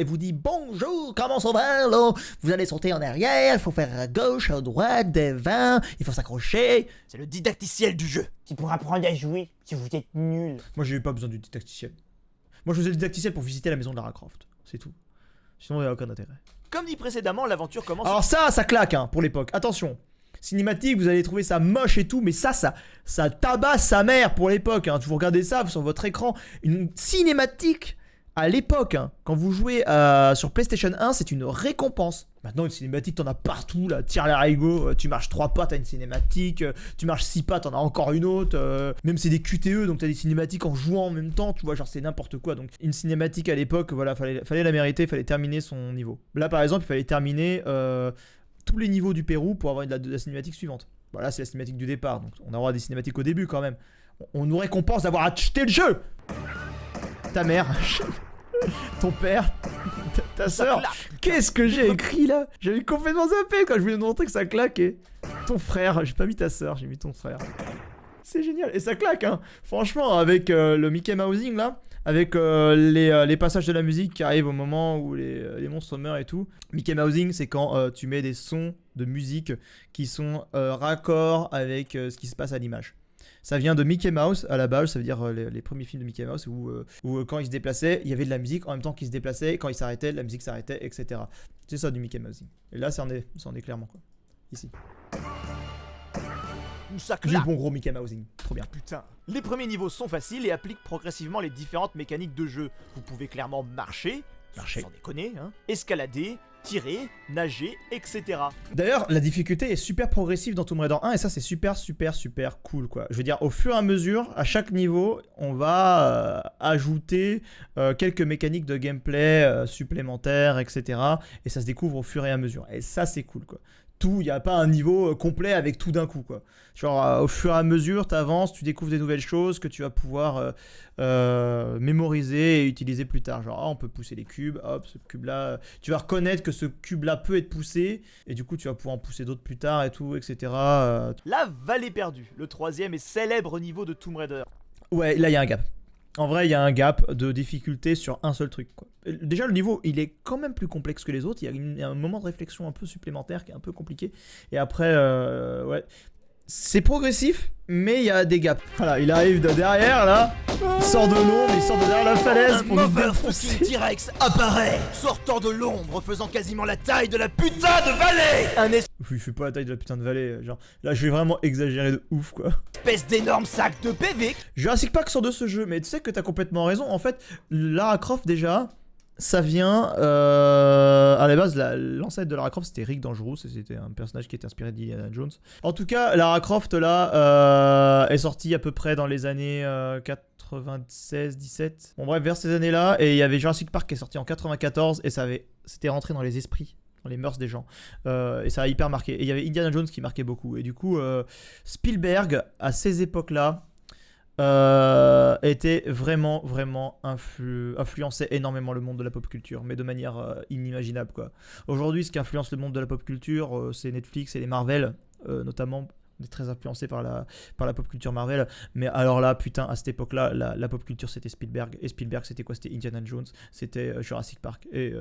vous dit bonjour, comment ça va là? Vous allez sauter en arrière, il faut faire à gauche, à droite, devant, il faut s'accrocher. C'est le didacticiel du jeu. C'est pour apprendre à jouer, si vous êtes nul. Moi j'ai pas besoin du didacticiel. Moi je faisais le didacticiel pour visiter la maison de Lara Croft, c'est tout. Sinon il n'y a aucun intérêt. Comme dit précédemment, l'aventure commence... Alors ça claque hein, pour l'époque, attention. Cinématique, vous allez trouver ça moche et tout, mais ça tabasse sa mère pour l'époque. Hein. Vous regardez ça sur votre écran, une cinématique à l'époque, hein, quand vous jouez sur PlayStation 1, c'est une récompense. Maintenant, une cinématique, t'en as partout, là, tire l'arigot, tu marches 3 pas, t'as une cinématique, tu marches 6 pas, t'en as encore une autre, même c'est des QTE, donc t'as des cinématiques en jouant en même temps, tu vois, genre c'est n'importe quoi. Donc une cinématique à l'époque, voilà, fallait la mériter, fallait terminer son niveau. Là, par exemple, il fallait terminer tous les niveaux du Pérou pour avoir la cinématique suivante. Voilà, c'est la cinématique du départ, donc on aura des cinématiques au début quand même. On nous récompense d'avoir acheté le jeu. Ta mère, ton père, ta soeur. Qu'est-ce que j'ai écrit là? J'avais complètement zappé quand je voulais te montrer que ça claquait. Ton frère, j'ai pas mis ta soeur, j'ai mis ton frère. C'est génial, et ça claque hein. Franchement, avec le Mickey Mousing là, avec les passages de la musique qui arrivent au moment où les monstres meurent et tout. Mickey Mousing, c'est quand tu mets des sons de musique qui sont raccords avec ce qui se passe à l'image. Ça vient de Mickey Mouse à la base, ça veut dire les premiers films de Mickey Mouse où quand il se déplaçait, il y avait de la musique en même temps qu'il se déplaçait, quand il s'arrêtait, la musique s'arrêtait, etc. C'est ça du Mickey Mousing. Et là, ça en est clairement quoi. Ici. Ça Du claque. bon gros Mickey Mousing, trop bien. Putain. Les premiers niveaux sont faciles et appliquent progressivement les différentes mécaniques de jeu. Vous pouvez clairement marcher, sans déconner, hein, escalader, tirer, nager, etc. D'ailleurs, la difficulté est super progressive dans Tomb Raider 1 et ça c'est super cool quoi. Je veux dire, au fur et à mesure, à chaque niveau, on va ajouter quelques mécaniques de gameplay supplémentaires, etc. Et ça se découvre au fur et à mesure. Et ça c'est cool quoi. Il n'y a pas un niveau complet avec tout d'un coup quoi. Genre au fur et à mesure t'avances, tu découvres des nouvelles choses que tu vas pouvoir mémoriser et utiliser plus tard. Genre on peut pousser les cubes, hop ce cube là, tu vas reconnaître que ce cube là peut être poussé et du coup tu vas pouvoir en pousser d'autres plus tard et tout, etc. La vallée perdue, le troisième et célèbre niveau de Tomb Raider. Ouais, là il y a un gap. En vrai, il y a un gap de difficulté sur un seul truc, quoi. Déjà, le niveau, il est quand même plus complexe que les autres. Il y a un moment de réflexion un peu supplémentaire qui est un peu compliqué. Et après, ouais, c'est progressif, mais il y a des gaps. Voilà, il arrive de derrière, là. Il sort de l'ombre, il sort de derrière la falaise pour nous défoncer. T-Rex apparaît, sortant de l'ombre, faisant quasiment la taille de la putain de vallée. Un Il fait pas la taille de la putain de vallée. Genre, là, je vais vraiment exagérer de ouf, quoi. espèce d'énorme sac de PV. Jurassic Park sort de ce jeu, mais tu sais que t'as complètement raison. En fait, Lara Croft, déjà, ça vient. À la base, l'ancêtre de Lara Croft, c'était Rick Dangerous. C'était un personnage qui était inspiré d'Indiana Jones. En tout cas, Lara Croft, là, est sortie à peu près dans les années 96-17. Bon, bref, vers ces années-là. Et il y avait Jurassic Park qui est sorti en 94. Et c'était rentré dans les esprits, dans les mœurs des gens. Et ça a hyper marqué. Et il y avait Indiana Jones qui marquait beaucoup. Et du coup, Spielberg, à ces époques-là, était vraiment influençait énormément le monde de la pop culture, mais de manière inimaginable quoi. Aujourd'hui, ce qui influence le monde de la pop culture, c'est Netflix et les Marvel, notamment. On est très influencé par la pop culture Marvel, mais alors là, putain, à cette époque-là, la pop culture c'était Spielberg, et Spielberg c'était quoi? C'était Indiana Jones, c'était Jurassic Park, et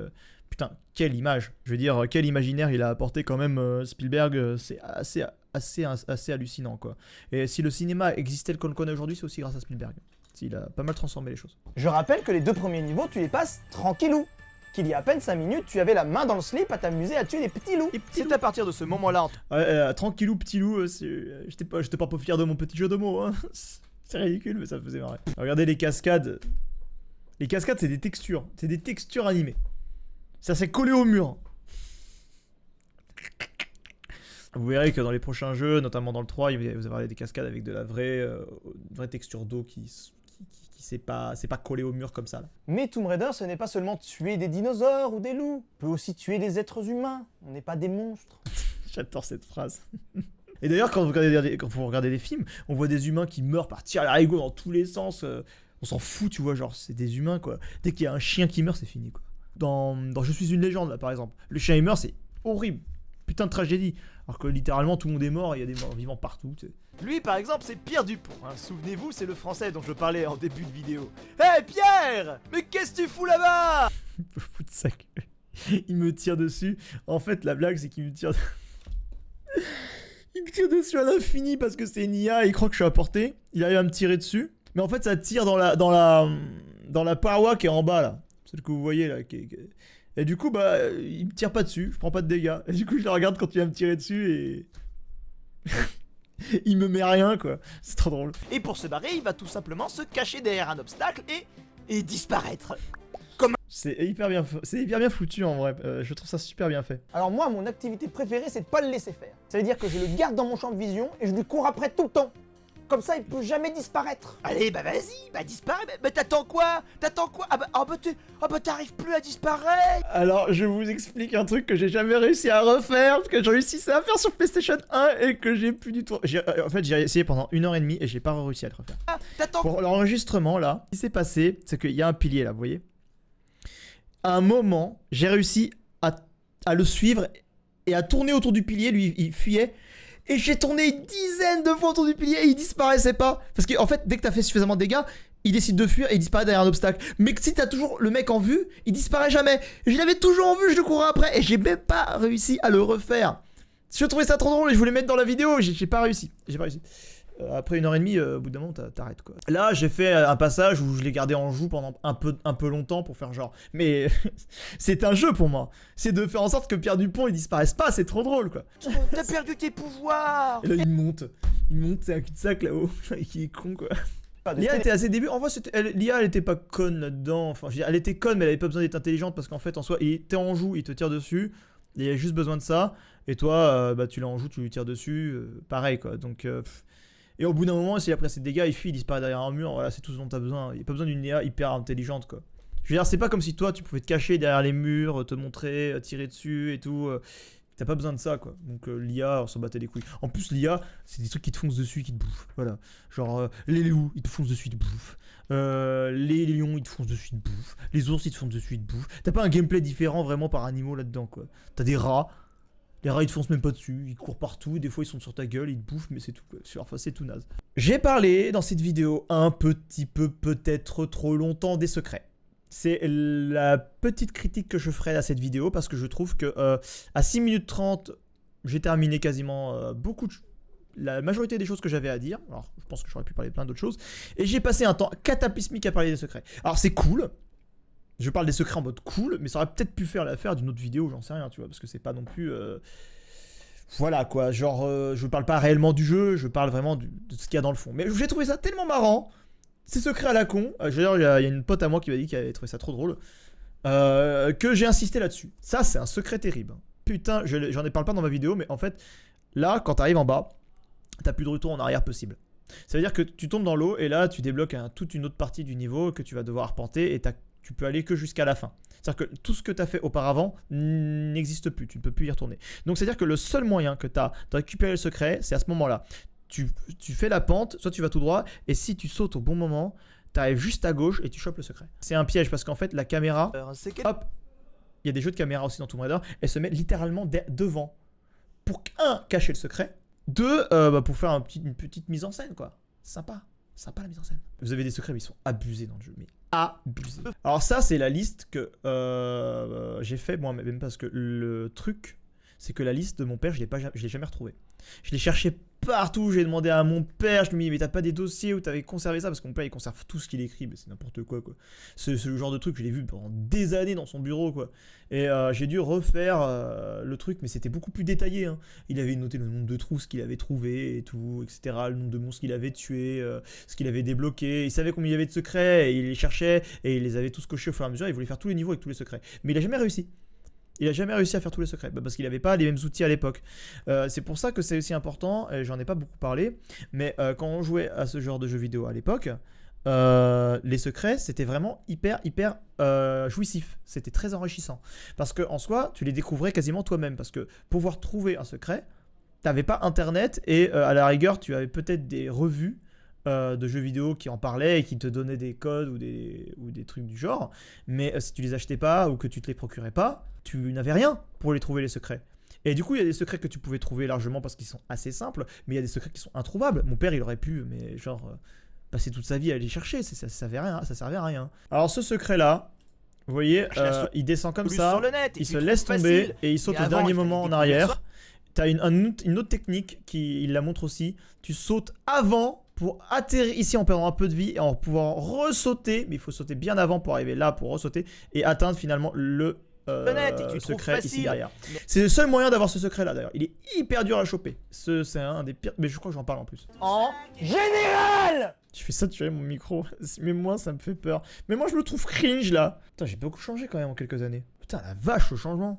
putain, quelle image! Je veux dire, quel imaginaire il a apporté quand même Spielberg, c'est assez hallucinant quoi. Et si le cinéma existait tel qu'on le connaît aujourd'hui, c'est aussi grâce à Spielberg. Il a pas mal transformé les choses. Je rappelle que les 2 premiers niveaux, tu les passes tranquillou. Qu'il y a à peine 5 minutes, tu avais la main dans le slip à t'amuser à tuer des petits loups. C'est à partir de ce moment-là, Tranquillou, petit loup, j'étais pas fier de mon petit jeu de mots, hein. C'est ridicule, mais ça me faisait marrer. Regardez les cascades. Les cascades, c'est des textures. C'est des textures animées. Ça s'est collé au mur. Vous verrez que dans les prochains jeux, notamment dans le 3, vous avez des cascades avec de la vraie texture d'eau qui c'est pas collé au mur comme ça. Là. Mais Tomb Raider, ce n'est pas seulement tuer des dinosaures ou des loups. On peut aussi tuer des êtres humains. On n'est pas des monstres. J'adore cette phrase. Et d'ailleurs, quand vous regardez des films, on voit des humains qui meurent par tir à l'arigot dans tous les sens. On s'en fout, tu vois, genre, c'est des humains, quoi. Dès qu'il y a un chien qui meurt, c'est fini, quoi. Dans Je suis une légende, là, par exemple. Le chien, il meurt, c'est horrible. Putain de tragédie. Alors que littéralement, tout le monde est mort et il y a des morts vivants partout, tu sais. Lui, par exemple, c'est Pierre Dupont. Hein. Souvenez-vous, c'est le français dont je parlais en début de vidéo. Hé, Pierre! Mais qu'est-ce que tu fous là-bas? Il me fout de sa gueule. Il me tire dessus. En fait, la blague, c'est qu'il me tire... Il me tire dessus à l'infini parce que c'est une IA et il croit que je suis à portée. Il arrive à me tirer dessus. Mais en fait, ça tire dans la paroi qui est en bas, là. Celle que vous voyez, là. Et du coup, bah, il me tire pas dessus. Je prends pas de dégâts. Et du coup, je le regarde quand il va me tirer dessus et... il me met rien, quoi. C'est trop drôle. Et pour se barrer, il va tout simplement se cacher derrière un obstacle et disparaître. C'est hyper bien foutu, en vrai. Je trouve ça super bien fait. Alors moi, mon activité préférée, c'est de pas le laisser faire. Ça veut dire que je le garde dans mon champ de vision et je lui cours après tout le temps. Comme ça, il peut jamais disparaître. Allez, bah vas-y, bah disparais. Bah t'attends quoi? Ah bah t'arrives plus à disparaître. Alors, je vous explique un truc que j'ai jamais réussi à refaire, parce que j'ai réussi à faire sur PlayStation 1 et que j'ai plus du tout... En fait, j'ai essayé pendant 1h30 et j'ai pas réussi à le refaire. Ah, t'attends. Pour l'enregistrement, là, ce qui s'est passé, c'est qu'il y a un pilier, là, vous voyez? À un moment, j'ai réussi à le suivre et à tourner autour du pilier, lui, il fuyait. Et j'ai tourné une dizaine de fois autour du pilier et il disparaissait pas. Parce qu'en fait, dès que t'as fait suffisamment de dégâts, il décide de fuir et il disparaît derrière un obstacle. Mais si t'as toujours le mec en vue, il disparaît jamais. Je l'avais toujours en vue, je le courais après et j'ai même pas réussi à le refaire. Je trouvais ça trop drôle et je voulais mettre dans la vidéo, j'ai pas réussi. Après 1h30, au bout d'un moment, t'arrêtes, quoi. Là, j'ai fait un passage où je l'ai gardé en joue pendant un peu longtemps pour faire genre. Mais c'est un jeu pour moi. C'est de faire en sorte que Pierre Dupont il disparaisse pas, c'est trop drôle, quoi. T'as perdu tes pouvoirs. Et là, il monte, c'est un cul-de-sac là-haut. Il est con, quoi. L'IA était à ses débuts, en vrai, l'IA elle était pas conne là-dedans. Enfin, je veux dire, elle était conne, mais elle avait pas besoin d'être intelligente parce qu'en fait, en soi, il était en joue, il te tire dessus. Il a juste besoin de ça. Et toi, bah, tu l'as en joue, tu lui tires dessus. Pareil, quoi. Donc. Et au bout d'un moment, si après ses dégâts, il fuit, il disparaît derrière un mur, voilà, c'est tout ce dont t'as besoin. Il n'y a pas besoin d'une IA hyper intelligente, quoi. Je veux dire, c'est pas comme si toi, tu pouvais te cacher derrière les murs, te montrer, tirer dessus et tout. T'as pas besoin de ça, quoi. Donc l'IA, on s'en battait les couilles. En plus, l'IA, c'est des trucs qui te foncent dessus, qui te bouffent. Voilà. Genre, les loups, ils te foncent dessus, ils te bouffent. Les lions, ils te foncent dessus, ils te bouffent. Les ours, ils te foncent dessus, ils te bouffent. T'as pas un gameplay différent vraiment par animaux là-dedans, quoi. T'as des rats. Les rats ils te foncent même pas dessus, ils courent partout, des fois ils sont sur ta gueule, ils te bouffent, mais c'est tout, quoi. Enfin, c'est tout naze. J'ai parlé dans cette vidéo un petit peu, peut-être trop longtemps, des secrets. C'est la petite critique que je ferai à cette vidéo parce que je trouve que à 6 minutes 30, j'ai terminé quasiment la majorité des choses que j'avais à dire. Alors je pense que j'aurais pu parler de plein d'autres choses. Et j'ai passé un temps cataclysmique à parler des secrets. Alors c'est cool. Je parle des secrets en mode cool, mais ça aurait peut-être pu faire l'affaire d'une autre vidéo, j'en sais rien, tu vois, parce que c'est pas non plus... Voilà, quoi, genre, je parle pas réellement du jeu, je parle vraiment de ce qu'il y a dans le fond. Mais j'ai trouvé ça tellement marrant, ces secrets à la con, d'ailleurs, il y a une pote à moi qui m'a dit qu'elle avait trouvé ça trop drôle, que j'ai insisté là-dessus. Ça, c'est un secret terrible. Putain, j'en ai parlé pas dans ma vidéo, mais en fait, là, quand t'arrives en bas, t'as plus de retour en arrière possible. Ça veut dire que tu tombes dans l'eau, et là, tu débloques toute une autre partie du niveau que tu vas devoir arpenter, et tu peux aller que jusqu'à la fin. C'est-à-dire que tout ce que tu as fait auparavant n'existe plus, tu ne peux plus y retourner. Donc c'est-à-dire que le seul moyen que tu as de récupérer le secret, c'est à ce moment-là. Tu fais la pente, soit tu vas tout droit, et si tu sautes au bon moment, tu arrives juste à gauche et tu chopes le secret. C'est un piège parce qu'en fait la caméra, hop, il y a des jeux de caméra aussi dans Tomb Raider, elle se met littéralement devant. Pour cacher le secret, pour faire une petite mise en scène, quoi. Sympa la mise en scène. Vous avez des secrets mais ils sont abusés dans le jeu, mais abusés. Alors ça c'est la liste que j'ai fait moi-même parce que le truc c'est que la liste de mon père je l'ai jamais retrouvée. Je l'ai cherché partout. J'ai demandé à mon père, je lui ai dit mais t'as pas des dossiers où t'avais conservé ça? Parce que mon père il conserve tout ce qu'il écrit, mais c'est n'importe quoi quoi. C'est le genre de truc que je l'ai vu pendant des années dans son bureau quoi. Et j'ai dû refaire le truc, mais c'était beaucoup plus détaillé. Hein. Il avait noté le nombre de trousses qu'il avait trouvé et tout, etc. Le nombre de monstres qu'il avait tués, ce qu'il avait débloqué. Il savait combien il y avait de secrets et il les cherchait et il les avait tous cochés au fur et à mesure. Il voulait faire tous les niveaux avec tous les secrets. Mais il a jamais réussi. Il a jamais réussi à faire tous les secrets parce qu'il n'avait pas les mêmes outils à l'époque. C'est pour ça que c'est aussi important, et j'en ai pas beaucoup parlé, mais quand on jouait à ce genre de jeux vidéo à l'époque, les secrets c'était vraiment hyper jouissif, c'était très enrichissant. Parce qu'en soi, tu les découvrais quasiment toi-même, parce que pour pouvoir trouver un secret, t'avais pas internet et à la rigueur, tu avais peut-être des revues de jeux vidéo qui en parlaient et qui te donnaient des codes ou des trucs du genre, mais si tu les achetais pas ou que tu te les procurais pas, tu n'avais rien pour les trouver les secrets. Et du coup il y a des secrets que tu pouvais trouver largement parce qu'ils sont assez simples, mais il y a des secrets qui sont introuvables. Mon père il aurait pu, mais genre passer toute sa vie à les chercher, ça servait à rien. Alors ce secret là, vous voyez, il descend comme ça, sur le net, il se laisse tomber et il saute au dernier moment en arrière. T'as une autre technique qui il la montre aussi, tu sautes avant pour atterrir ici en perdant un peu de vie et en pouvant ressauter, mais il faut sauter bien avant pour arriver là, pour ressauter et atteindre finalement le secret ici derrière. C'est le seul moyen d'avoir ce secret là d'ailleurs, il est hyper dur à choper, c'est un des pires, mais je crois que j'en parle en plus. En général! Je fais saturer mon micro, mais moi ça me fait peur. Mais moi je me trouve cringe là. Putain, j'ai beaucoup changé quand même en quelques années. Putain, la vache le changement.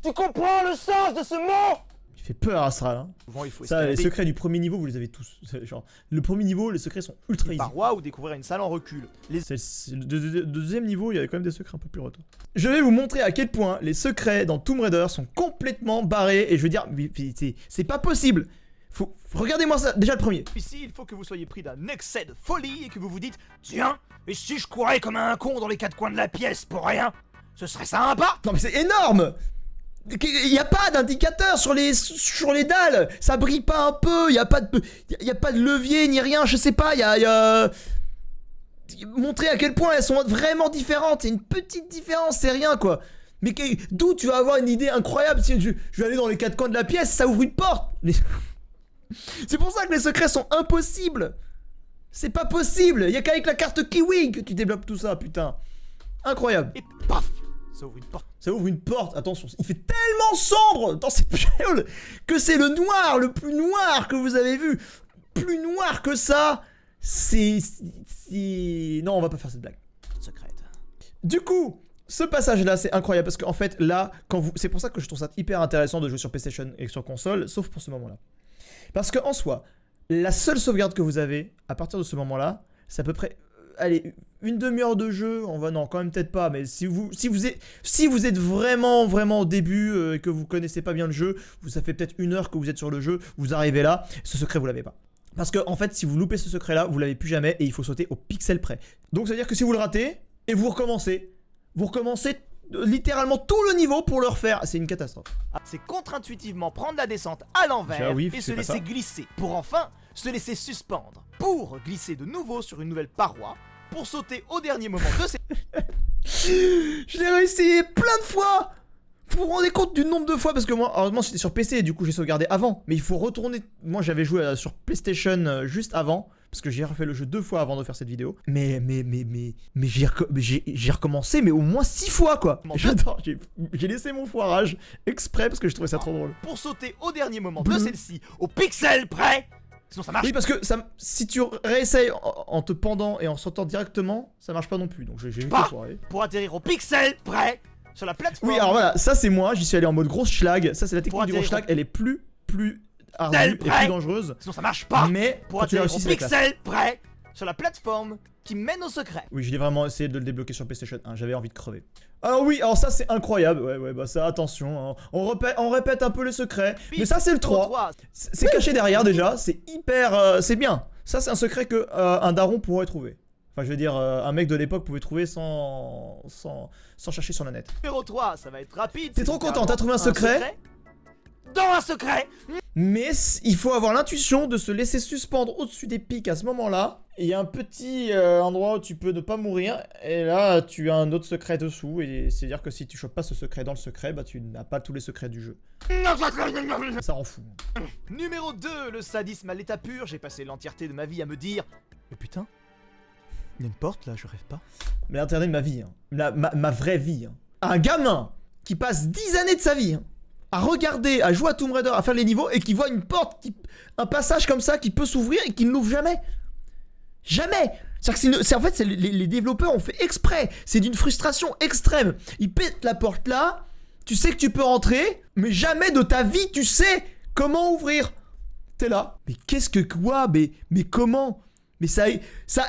Tu comprends le sens de ce mot? Il fait peur Astral. Hein. Souvent, il faut Ça, les escalader secrets du premier niveau, vous les avez tous. Genre, le premier niveau, les secrets sont ultra une easy. paroi ou découvrir une salle en recul. Les Le deuxième niveau, il y avait quand même des secrets un peu plus retard. Je vais vous montrer à quel point les secrets dans Tomb Raider sont complètement barrés. Et je veux dire, c'est pas possible. Regardez-moi ça, déjà le premier. Ici, il faut que vous soyez pris d'un excès de folie et que vous vous dites tiens, et si je courais comme un con dans les quatre coins de la pièce pour rien, ce serait sympa. Non mais c'est énorme. Il n'y a pas d'indicateur sur les dalles. Ça brille pas un peu. Il n'y a pas de levier ni rien. Je sais pas. Montrer à quel point elles sont vraiment différentes. C'est une petite différence, c'est rien quoi. Mais d'où tu vas avoir une idée incroyable si je vais aller dans les quatre coins de la pièce, ça ouvre une porte. C'est pour ça que les secrets sont impossibles. C'est pas possible. Il y a qu'avec la carte Kiwi que tu débloques tout ça, putain. Incroyable. Et paf, ça ouvre une porte. Ça ouvre une porte, attention, il fait tellement sombre dans cette piole que c'est le noir, le plus noir que vous avez vu. Plus noir que ça, c'est... Non, on va pas faire cette blague. Secrète. Du coup, ce passage-là, c'est incroyable parce qu'en fait, là, c'est pour ça que je trouve ça hyper intéressant de jouer sur PlayStation et sur console, sauf pour ce moment-là. Parce qu'en soi, la seule sauvegarde que vous avez, à partir de ce moment-là, c'est à peu près... Allez, une demi-heure de jeu, non, quand même peut-être pas, mais si vous êtes vraiment au début et que vous connaissez pas bien le jeu, ça fait peut-être une heure que vous êtes sur le jeu, vous arrivez là, ce secret vous l'avez pas. Parce que en fait, si vous loupez ce secret là, vous l'avez plus jamais et il faut sauter au pixel près. Donc ça veut dire que si vous le ratez et vous recommencez littéralement tout le niveau pour le refaire, c'est une catastrophe. C'est contre-intuitivement prendre la descente à l'envers oui, et se c'est pas laisser ça. glisser, pour enfin se laisser suspendre, pour glisser de nouveau sur une nouvelle paroi, pour sauter au dernier moment de ses... Je l'ai réussi plein de fois. Vous vous rendez compte du nombre de fois? Parce que moi, heureusement, j'étais sur PC et du coup, j'ai sauvegardé avant. Mais il faut retourner. Moi, j'avais joué sur PlayStation juste avant. Parce que j'ai refait le jeu 2 fois avant de faire cette vidéo. Mais j'ai recommencé, mais au moins 6 fois, quoi. J'adore. J'ai laissé mon foirage exprès parce que je trouvais ça trop drôle. Pour sauter au dernier moment de celle-ci, au pixel près. Sinon ça marche. Oui, parce que si tu réessayes en te pendant et en sautant directement, ça marche pas non plus. Donc j'ai une soirée. Pour atterrir au pixel près sur la plateforme. Oui, alors voilà, ça c'est moi. J'y suis allé en mode grosse schlag. Ça c'est la technique du gros schlag. Elle est plus ardue et plus dangereuse. Sinon ça marche pas. Mais pour atterrir au pixel près sur la plateforme qui mène au secret. Oui, j'ai vraiment essayé de le débloquer sur PlayStation 1. J'avais envie de crever. Alors oui, alors ça c'est incroyable. Ouais, bah ça, attention. Hein. On répète un peu le secret. Mais ça c'est le 3. C'est caché derrière déjà. C'est hyper... c'est bien. Ça c'est un secret que un daron pourrait trouver. Enfin, je veux dire, un mec de l'époque pouvait trouver sans chercher sur la net. Numéro 3, ça va être rapide. T'es trop content, t'as trouvé un secret dans un secret. Mais il faut avoir l'intuition de se laisser suspendre au-dessus des pics à ce moment-là il y a un petit endroit où tu peux ne pas mourir, et là tu as un autre secret dessous, et c'est-à-dire que si tu chopes pas ce secret dans le secret, bah tu n'as pas tous les secrets du jeu. Ça rend fou. Numéro 2, le sadisme à l'état pur. J'ai passé l'entièreté de ma vie à me dire mais putain, il y a une porte là, je rêve pas. Mais l'intérêt de ma vie, hein. ma vraie vie. Hein. Un gamin qui passe 10 années de sa vie hein, à regarder, à jouer à Tomb Raider, à faire les niveaux, et qui voit une porte, un passage comme ça qui peut s'ouvrir et qui ne l'ouvre jamais. Jamais. En fait, les développeurs ont fait exprès. C'est d'une frustration extrême. Ils pètent la porte là, tu sais que tu peux rentrer, mais jamais de ta vie tu sais comment ouvrir. T'es là. Mais qu'est-ce que quoi? Mais comment? Mais ça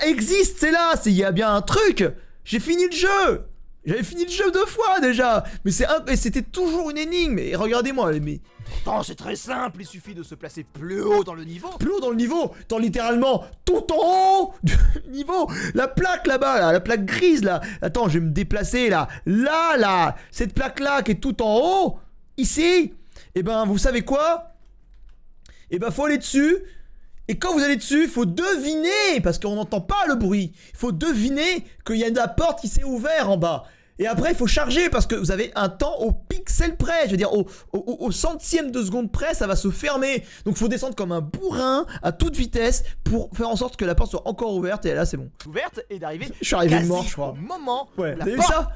existe, c'est là. Il y a bien un truc. J'ai fini le jeu. J'avais fini le jeu 2 fois déjà. Mais c'était toujours une énigme. Et regardez-moi, mais... Pourtant, c'est très simple, il suffit de se placer plus haut dans le niveau. Plus haut dans le niveau, dans littéralement tout en haut du niveau. La plaque là-bas, là, la plaque grise là. Attends, je vais me déplacer là. Là, cette plaque là qui est tout en haut, ici. Et ben, vous savez quoi? Et ben, faut aller dessus. Et quand vous allez dessus, il faut deviner, parce qu'on n'entend pas le bruit. Il faut deviner qu'il y a de la porte qui s'est ouverte en bas. Et après, il faut charger parce que vous avez un temps au pixel près. Je veux dire, au centième de seconde près, ça va se fermer. Donc, il faut descendre comme un bourrin à toute vitesse pour faire en sorte que la porte soit encore ouverte. Et là, c'est bon. Ouverte et d'arriver. Je suis arrivé quasi mort, je crois. Au moment Ouais, où la vous avez vu porte... ça?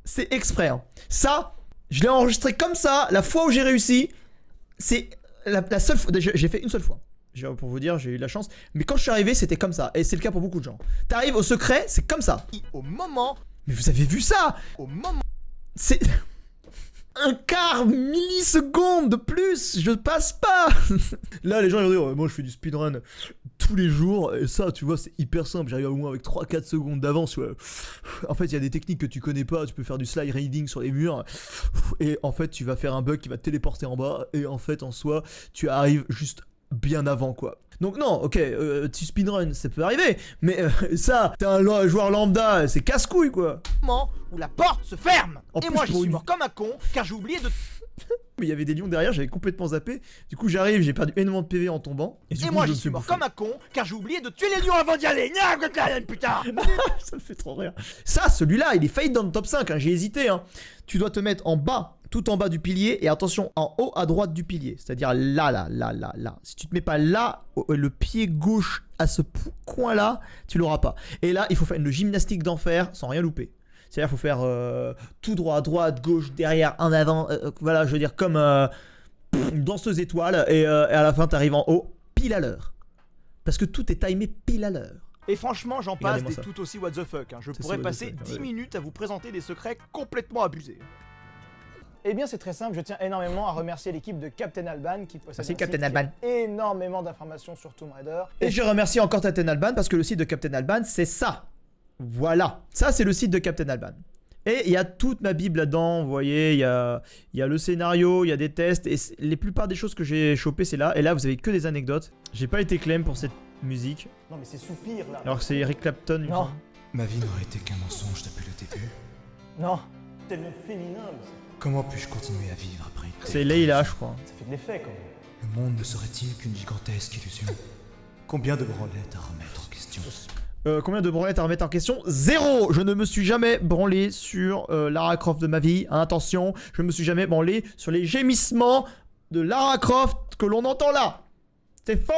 C'est exprès. Hein. Ça, je l'ai enregistré comme ça. La fois où j'ai réussi, c'est la seule fois. J'ai fait une seule fois. Pour vous dire, j'ai eu de la chance. Mais quand je suis arrivé, c'était comme ça. Et c'est le cas pour beaucoup de gens. T'arrives au secret, c'est comme ça. Au moment... Mais vous avez vu ça? Au moment... C'est... un quart milliseconde de plus, je passe pas. Là les gens ils vont dire moi je fais du speedrun tous les jours et ça tu vois c'est hyper simple, j'arrive au moins avec 3-4 secondes d'avance. Ouais. En fait il y a des techniques que tu connais pas, tu peux faire du slide reading sur les murs et en fait tu vas faire un bug qui va te téléporter en bas et en fait en soi tu arrives juste bien avant quoi. Donc non, ok, tu speedrun, ça peut arriver, mais ça, t'es un joueur lambda, c'est casse-couille quoi. Moment où la porte se ferme. En Et plus, moi je pour suis une- mort comme un con car j'ai oublié de... Mais il y avait des lions derrière, j'avais complètement zappé. Du coup j'arrive, j'ai perdu énormément de PV en tombant. Du Et coup, moi je me suis fais mort bouffer. comme un con car j'ai oublié de tuer les lions avant d'y aller. Putain. Ça me fait trop rire. Ça, celui-là, il est failli dans le top 5, hein, j'ai hésité. Hein. Tu dois te mettre en bas, tout en bas du pilier, et attention, en haut à droite du pilier. C'est-à-dire là. Si tu te mets pas là, le pied gauche à ce coin-là, tu l'auras pas. Et là, il faut faire une gymnastique d'enfer sans rien louper. C'est-à-dire qu'il faut faire tout droit, droite, gauche, derrière, en avant. Voilà, je veux dire, comme une danseuse étoile. Et à la fin, tu arrives en haut, pile à l'heure. Parce que tout est timé pile à l'heure. Et franchement j'en passe Regardez-moi des ça. tout aussi what the fuck. Hein. Je C'est pourrais what the passer fuck, 10 ouais. minutes à vous présenter des secrets complètement abusés. Eh bien c'est très simple, je tiens énormément à remercier l'équipe de Captain Alban qui possède Merci, un Captain site qui a Alban. énormément d'informations sur Tomb Raider. Et je remercie encore Captain Alban parce que le site de Captain Alban, c'est ça. Voilà. Ça, c'est le site de Captain Alban. Et il y a toute ma bible là-dedans, vous voyez, il y a le scénario, il y a des tests, et les plupart des choses que j'ai chopées, c'est là. Et là, vous avez que des anecdotes. J'ai pas été claim pour cette musique, Non mais c'est soupir là. alors que c'est Eric Clapton. il me Non. semble. Ma vie n'aurait été qu'un mensonge depuis le début. Non, tellement féminin, mais Comment puis-je continuer à vivre après une telle C'est Leila, je crois. ça fait de l'effet quand même. Le monde ne serait-il qu'une gigantesque illusion? Combien de branlettes à remettre en question? Combien de branlettes à remettre en question? 0. Je ne me suis jamais branlé sur Lara Croft de ma vie. Hein, attention, je me suis jamais branlé sur les gémissements de Lara Croft que l'on entend là. C'est faux.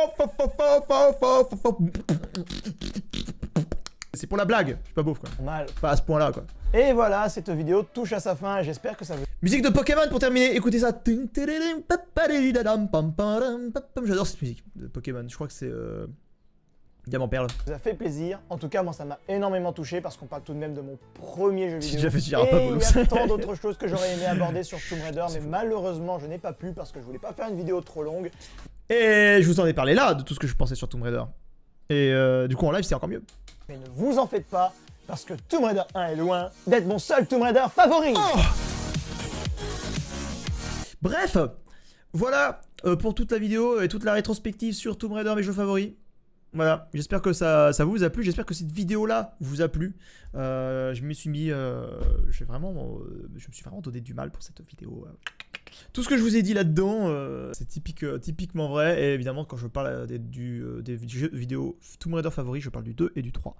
C'est pour la blague. Je suis pas beauf quoi. Mal. Pas à ce point là quoi. Et voilà, cette vidéo touche à sa fin et j'espère que ça vous... Musique de Pokémon pour terminer. Écoutez ça. J'adore cette musique de Pokémon. Je crois que c'est Diamant Perle. a fait plaisir. En tout cas, moi, ça m'a énormément touché parce qu'on parle tout de même de mon premier jeu J'ai vidéo. déjà fait tirer un peu, Et il y Bolos. a tant d'autres choses que j'aurais aimé aborder sur Tomb Raider, mais malheureusement, je n'ai pas pu parce que je voulais pas faire une vidéo trop longue. Et je vous en ai parlé là de tout ce que je pensais sur Tomb Raider. Et du coup en live c'est encore mieux. Mais ne vous en faites pas, parce que Tomb Raider 1 est loin d'être mon seul Tomb Raider favori. Bref, voilà pour toute la vidéo et toute la rétrospective sur Tomb Raider, mes jeux favoris. Voilà, j'espère que ça vous a plu, j'espère que cette vidéo-là vous a plu. Je me suis vraiment donné du mal pour cette vidéo. Tout ce que je vous ai dit là-dedans, c'est typiquement vrai. Et évidemment, quand je parle des jeux vidéo Tomb Raider favoris, je parle du 2 et du 3.